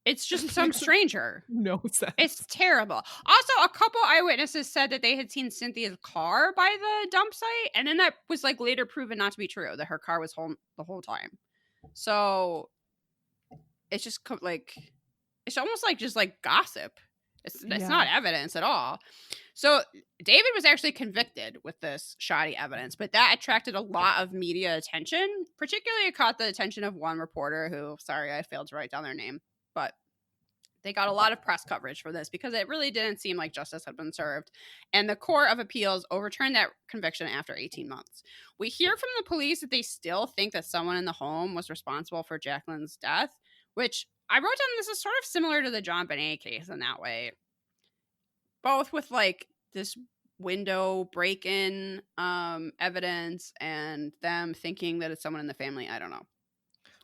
It's just some stranger. No sense. It's terrible. Also, a couple eyewitnesses said that they had seen Cynthia's car by the dump site, and then that was like later proven not to be true, that her car was home the whole time. So it's just like, it's almost like just like gossip. It's not evidence at all. So David was actually convicted with this shoddy evidence, but that attracted a lot of media attention. Particularly, it caught the attention of one reporter who, sorry, I failed to write down their name, but they got a lot of press coverage for this because it really didn't seem like justice had been served. And the Court of Appeals overturned that conviction after 18 months. We hear from the police that they still think that someone in the home was responsible for Jacqueline's death, which I wrote down, this is sort of similar to the John Bonet case in that way. Both with like this window break-in evidence and them thinking that it's someone in the family. I don't know.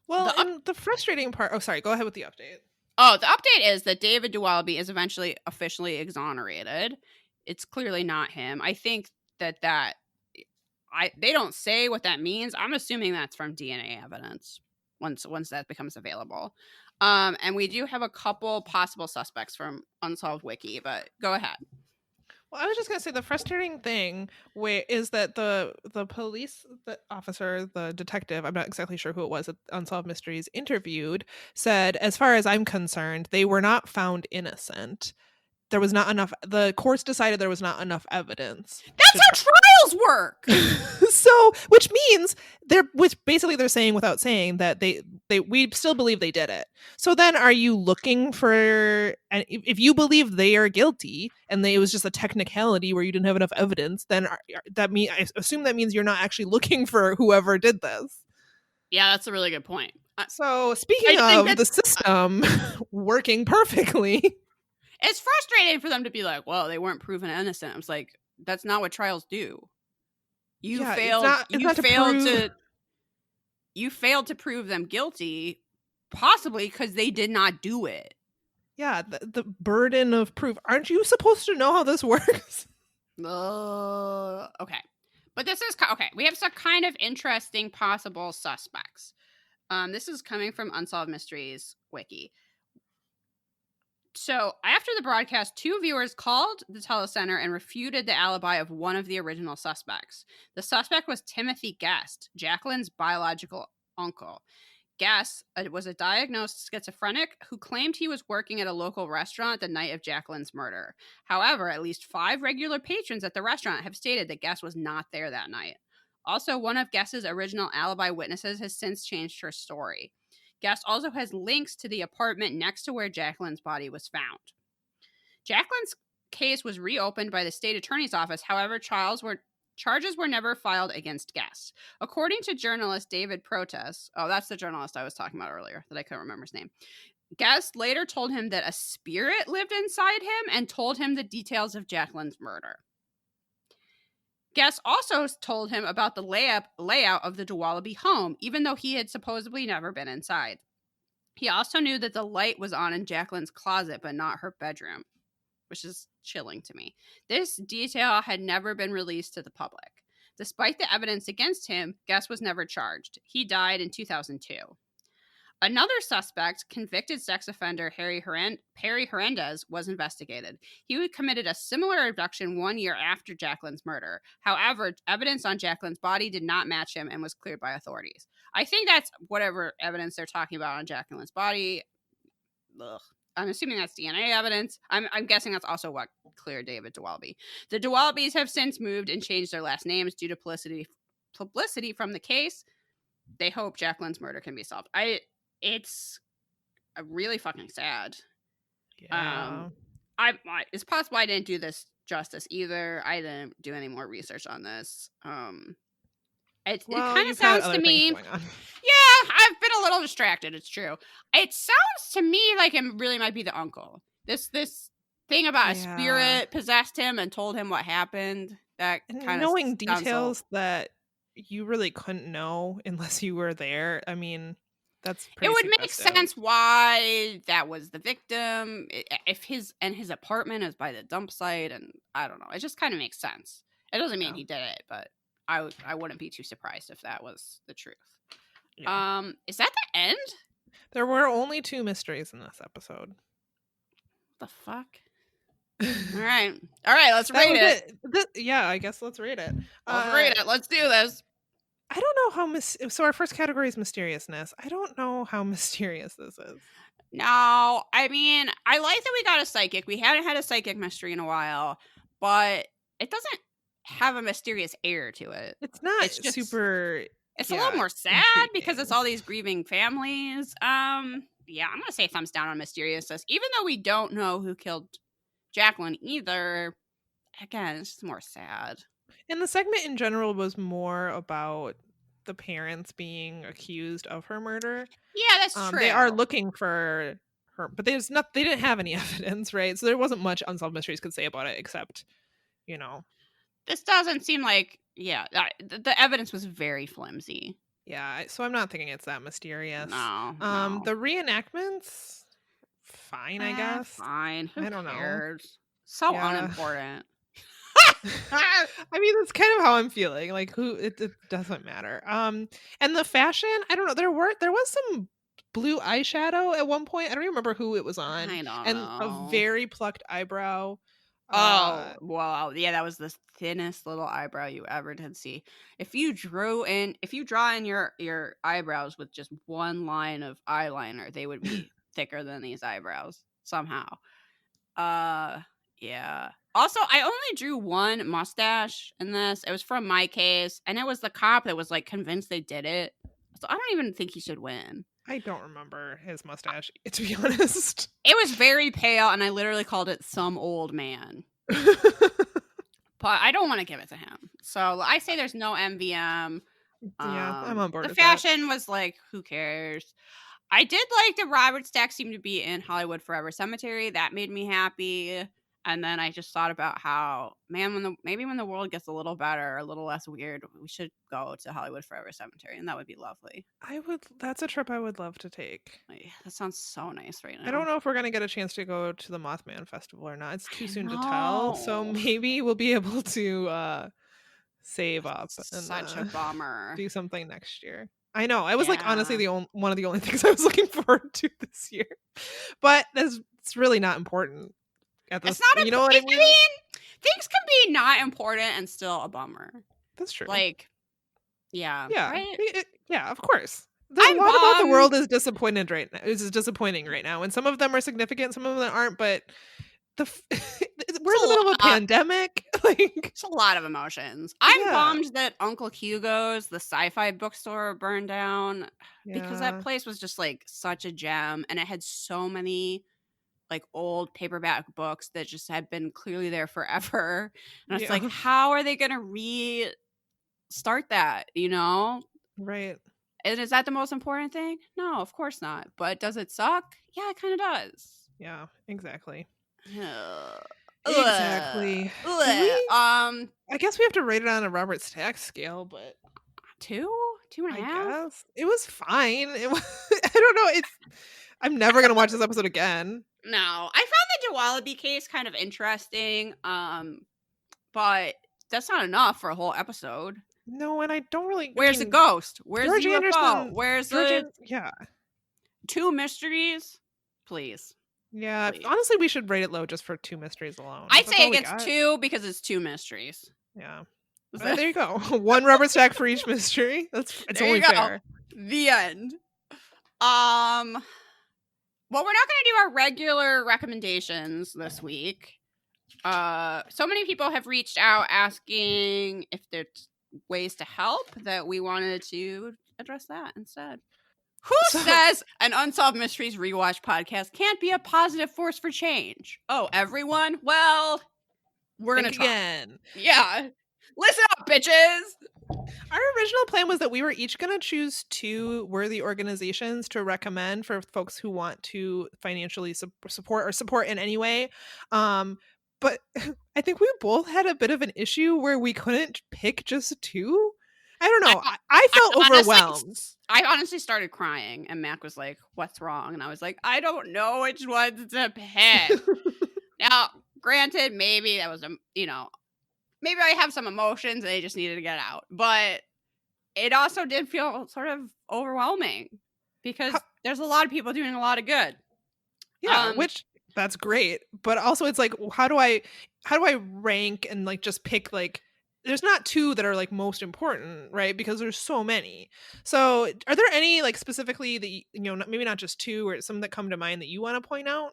Well, the frustrating part... Oh, sorry. Go ahead with the update. Oh, the update is that David DeWallaby is eventually officially exonerated. It's clearly not him. I think that they don't say what that means. I'm assuming that's from DNA evidence once that becomes available. And we do have a couple possible suspects from Unsolved Wiki, but go ahead. Well, I was just going to say the frustrating thing is that the police officer, the detective, I'm not exactly sure who it was at Unsolved Mysteries, interviewed, said, as far as I'm concerned, they were not found innocent. there was not enough. The courts decided there was not enough evidence. That's how trials work. So, which means basically they're saying without saying that we still believe they did it. So then, are you looking for? And if you believe they are guilty and it was just a technicality where you didn't have enough evidence, then I assume that means you're not actually looking for whoever did this. Yeah, that's a really good point. So speaking of the system working perfectly. It's frustrating for them to be like, well, they weren't proven innocent. I was like, that's not what trials do. You failed to prove them guilty, possibly because they did not do it. Yeah, the burden of proof. Aren't you supposed to know how this works? Okay. But this is okay. We have some kind of interesting possible suspects. This is coming from Unsolved Mysteries Wiki. So, after the broadcast, 2 viewers called the telecenter and refuted the alibi of one of the original suspects. The suspect was Timothy Guest, Jacqueline's biological uncle. Guest was a diagnosed schizophrenic who claimed he was working at a local restaurant the night of Jacqueline's murder. However, at least 5 regular patrons at the restaurant have stated that Guest was not there that night. Also, one of Guest's original alibi witnesses has since changed her story. Guest also has links to the apartment next to where Jacqueline's body was found. Jacqueline's case was reopened by the state attorney's office. However, charges were never filed against Guest. According to journalist David Protes, that's the journalist I was talking about earlier that I couldn't remember his name. Guest later told him that a spirit lived inside him and told him the details of Jacqueline's murder. Guest also told him about the layout of the Duwalaby home, even though he had supposedly never been inside. He also knew that the light was on in Jacqueline's closet, but not her bedroom, which is chilling to me. This detail had never been released to the public. Despite the evidence against him, Guest was never charged. He died in 2002. Another suspect, convicted sex offender Perry Hernandez, was investigated. He committed a similar abduction 1 year after Jacqueline's murder. However, evidence on Jacqueline's body did not match him and was cleared by authorities. I think that's whatever evidence they're talking about on Jacqueline's body. Ugh. I'm assuming that's DNA evidence. I'm guessing that's also what cleared David Duwalaby. The Duwalabys have since moved and changed their last names due to publicity from the case. They hope Jacqueline's murder can be solved. It's really fucking sad. Yeah. It's possible I didn't do this justice either. I didn't do any more research on this. It kind of sounds to me. Yeah, I've been a little distracted. It's true. It sounds to me like it really might be the uncle. This thing about a spirit possessed him and told him what happened. That kind of knowing details that you really couldn't know unless you were there. I mean, that's pretty it would make sense why that was the victim. If his apartment is by the dump site, and I don't know, it just kind of makes sense. It doesn't mean he did it, but I wouldn't be too surprised if that was the truth. Yeah. Is that the end? There were only 2 mysteries in this episode. The fuck? All right, let's rate it. Yeah, I guess let's rate it. Let's rate it. Let's do this. I don't know how so our first category is mysteriousness. I don't know how mysterious this is. No, I mean, I like that we got a psychic. We hadn't had a psychic mystery in a while, but it doesn't have a mysterious air to it. It's not super. It's a little more sad because it's all these grieving families. I'm gonna say thumbs down on mysteriousness, even though we don't know who killed Jacqueline either. Again, it's just more sad. And the segment in general was more about the parents being accused of her murder. Yeah, that's true. They are looking for her, but they didn't have any evidence, right? So there wasn't much Unsolved Mysteries could say about it, except, this doesn't seem like, the evidence was very flimsy. Yeah, so I'm not thinking it's that mysterious. No. The reenactments, fine, I guess. Fine. Who I don't cares? Know. So unimportant. I mean, that's kind of how I'm feeling. Like, it doesn't matter. And the fashion, I don't know. There was some blue eyeshadow at one point. I don't remember who it was on. I don't and know. A very plucked eyebrow. Oh, wow. Yeah, that was the thinnest little eyebrow you ever did see. If you draw in your eyebrows with just one line of eyeliner, they would be thicker than these eyebrows somehow. Yeah. Also, I only drew one mustache in this. It was from my case, and it was the cop that was like convinced they did it. So I don't even think he should win. I don't remember his mustache, to be honest. It was very pale, and I literally called it some old man. But I don't want to give it to him. So I say there's no MVM. Yeah, I'm on board The with fashion was like, who cares? I did like that Robert Stack seemed to be in Hollywood Forever Cemetery. That made me happy. And then I just thought about how, man, maybe when the world gets a little better, a little less weird, we should go to Hollywood Forever Cemetery, and that would be lovely. That's a trip I would love to take. That sounds so nice right now. I don't know if we're going to get a chance to go to the Mothman Festival or not. It's too soon to know. tell. So maybe we'll be able to save up and Such a bummer. do something next year. I know. I was like, honestly, Yeah. one of the only things I was looking forward to this year. But it's really not important. It's not. You know what I mean? Things can be not important and still a bummer. That's true. Like, yeah, right? Yeah, of course. A lot about the world is disappointing right now, and some of them are significant, some of them aren't. But we're in the middle of a pandemic. Like, it's a lot of emotions. I'm bummed that Uncle Hugo's, the sci-fi bookstore, burned down because that place was just like such a gem, and it had so many like old paperback books that just had been clearly there forever. And it's like, how are they going to restart that? You know? Right. And is that the most important thing? No, of course not. But does it suck? Yeah, it kind of does. Yeah, exactly. Exactly. I guess we have to rate it on a Robert Stack scale, but 2.5. I guess it was fine. I don't know. I'm never gonna watch this episode again. No, I found the Dualaby case kind of interesting, but that's not enough for a whole episode. No, and I don't really. Where's the ghost? Where's George the UFO? Anderson? Where's the 2 mysteries? Please. Yeah, honestly, we should rate it low just for 2 mysteries alone. I say it gets 2 because it's 2 mysteries. Yeah. There you go. 1 Robert Stack for each mystery. It's only fair. The end. Well, we're not going to do our regular recommendations this week. So many people have reached out asking if there's ways to help that we wanted to address that instead. Who says an Unsolved Mysteries Rewatch podcast can't be a positive force for change? Oh, everyone? Well, we're going to try. Again. Yeah. Listen up, bitches. Our original plan was that we were each going to choose 2 worthy organizations to recommend for folks who want to financially support in any way. But I think we both had a bit of an issue where we couldn't pick just 2. I don't know. I felt overwhelmed. I honestly started crying, and Mac was like, "What's wrong?" And I was like, "I don't know which ones to pick." Now, granted, maybe that was maybe I have some emotions and I just needed to get out. But it also did feel sort of overwhelming because there's a lot of people doing a lot of good. Yeah, which that's great. But also it's like, how do I rank and like just pick like there's not 2 that are like most important, right? Because there's so many. So are there any like specifically that maybe not just 2 or some that come to mind that you want to point out?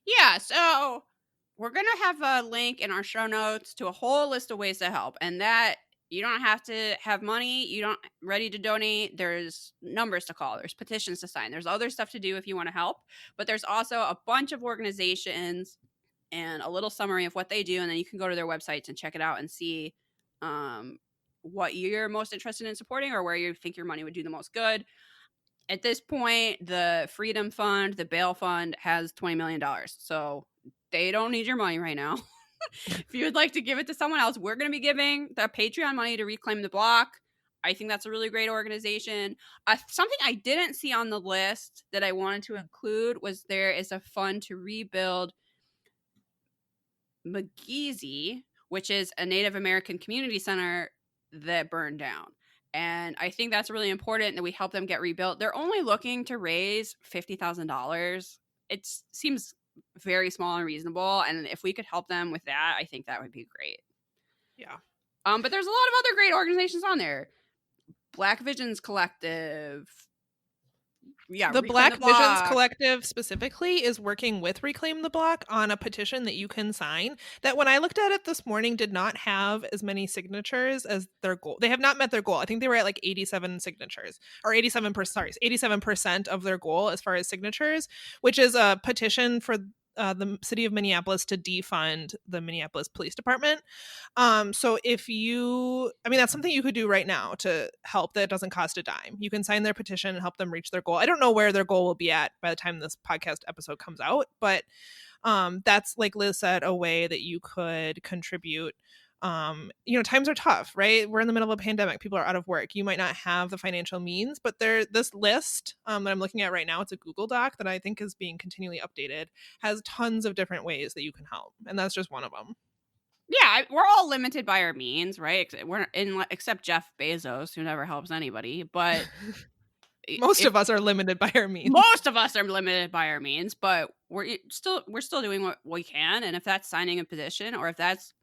Yeah, so we're going to have a link in our show notes to a whole list of ways to help. And that you don't have to have money. You don't ready to donate. There's numbers to call. There's petitions to sign. There's other stuff to do if you want to help. But there's also a bunch of organizations and a little summary of what they do. And then you can go to their websites and check it out and see what you're most interested in supporting or where you think your money would do the most good. At this point, the Freedom Fund, the Bail Fund has $20 million. So they don't need your money right now. If you would like to give it to someone else, we're going to be giving the Patreon money to Reclaim the Block. I think that's a really great organization. Something I didn't see on the list that I wanted to include was there is a fund to rebuild McGeezy, which is a Native American community center that burned down. And I think that's really important that we help them get rebuilt. They're only looking to raise $50,000. It seems very small and reasonable. And if we could help them with that, I think that would be great. Yeah. But there's a lot of other great organizations on there. Black Visions Collective, Yeah, The Reclaim Black the Visions Block. Collective specifically is working with Reclaim the Block on a petition that you can sign that when I looked at it this morning did not have as many signatures as their goal. They have not met their goal. I think they were at like 87 signatures or 87% of their goal as far as signatures, which is a petition for the city of Minneapolis to defund the Minneapolis Police Department. So that's something you could do right now to help that doesn't cost a dime. You can sign their petition and help them reach their goal. I don't know where their goal will be at by the time this podcast episode comes out, but that's, like Liz said, a way that you could contribute. Times are tough, right? We're in the middle of a pandemic. People are out of work. You might not have the financial means, but this list that I'm looking at right now, it's a Google Doc that I think is being continually updated, has tons of different ways that you can help. And that's just one of them. Yeah, we're all limited by our means, right? Except Jeff Bezos, who never helps anybody. But most of us are limited by our means. Most of us are limited by our means, but we're still doing what we can. And if that's signing a petition, or if that's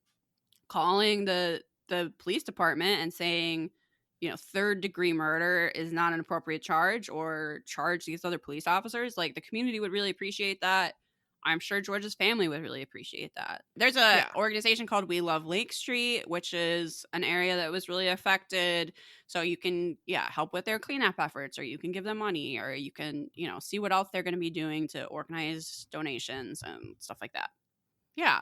calling the police department and saying, third-degree murder is not an appropriate charge, or charge these other police officers, like, the community would really appreciate that. I'm sure George's family would really appreciate that. There's a organization called We Love Lake Street, which is an area that was really affected. So you can, help with their cleanup efforts, or you can give them money, or you can, see what else they're going to be doing to organize donations and stuff like that. Yeah.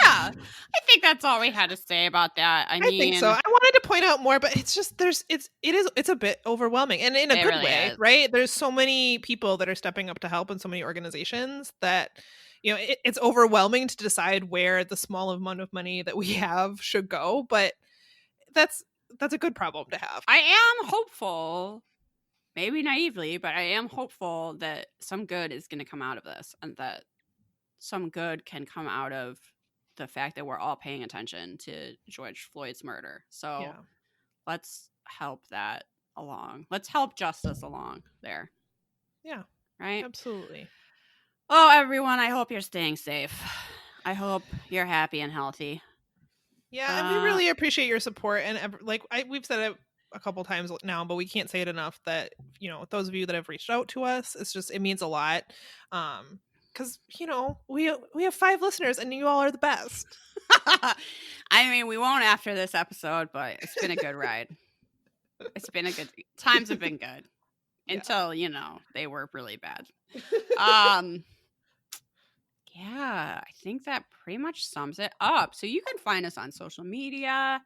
Yeah, I think that's all we had to say about that. I think so. I wanted to point out more, but it's just it's a bit overwhelming, and in a good really way, is. right? There's so many people that are stepping up to help, and so many organizations that it's overwhelming to decide where the small amount of money that we have should go. But that's a good problem to have. I am hopeful, maybe naively, but I am hopeful that some good is going to come out of this, and that some good can come out of the fact that we're all paying attention to George Floyd's murder. So let's help that along. Let's help justice along there. Yeah. Right? Absolutely. Oh, everyone, I hope you're staying safe. I hope you're happy and healthy. Yeah, and we really appreciate your support. And we've said it a couple times now, but we can't say it enough that, those of you that have reached out to us, it means a lot. Because, we have 5 listeners and you all are the best. I mean, we won't after this episode, but it's been a good ride. Times have been good. Until, they were really bad. Yeah, I think that pretty much sums it up. So you can find us on social media.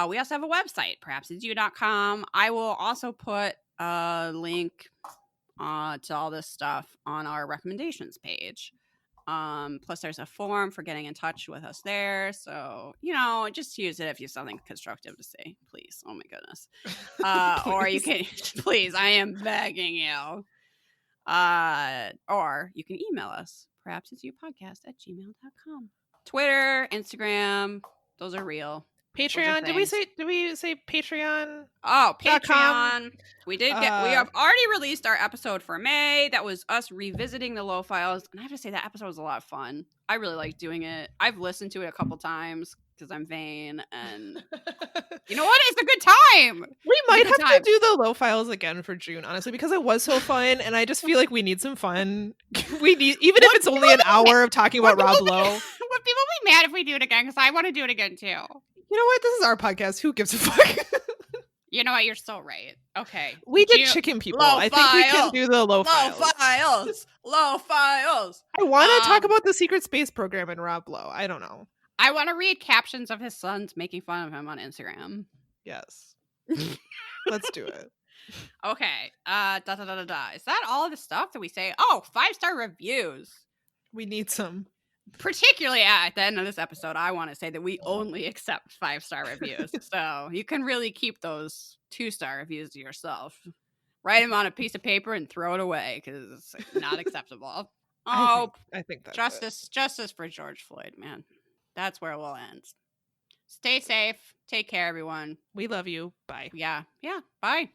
We also have a website, perhapsitsyou.com. I will also put a link to all this stuff on our recommendations page. Plus there's a form for getting in touch with us there. So, just use it if you have something constructive to say, please. Oh my goodness. Or you can, please, I am begging you. Or you can email us, perhapsitsyou.podcast@gmail.com. Twitter, Instagram, those are real. Patreon. Did we say Patreon? Oh, Patreon. We have already released our episode for May. That was us revisiting the Low Files. And I have to say that episode was a lot of fun. I really like doing it. I've listened to it a couple times because I'm vain, and you know what? It's a good time. We might have to do the Low Files again for June, honestly, because it was so fun, and I just feel like we need some fun. Even if it's only an hour of talking about Rob Lowe. Would people be mad if we do it again? Because I want to do it again too. You know what? This is our podcast. Who gives a fuck? You know what? You're so right. Okay. We did Chicken People. I think we can do the Low Files. Low Files. I want to talk about the secret space program and Rob Lowe. I don't know. I want to read captions of his sons making fun of him on Instagram. Yes. Let's do it. Okay. Is that all the stuff that we say? Oh, 5-star reviews. We need some. Particularly at the end of this episode, I want to say that we only accept 5-star reviews. So you can really keep those 2-star reviews to yourself. Write them on a piece of paper and throw it away because it's not acceptable. Oh, I think that's justice for George Floyd, man. That's where it will end. Stay safe. Take care, everyone. We love you. Bye. Yeah. Bye.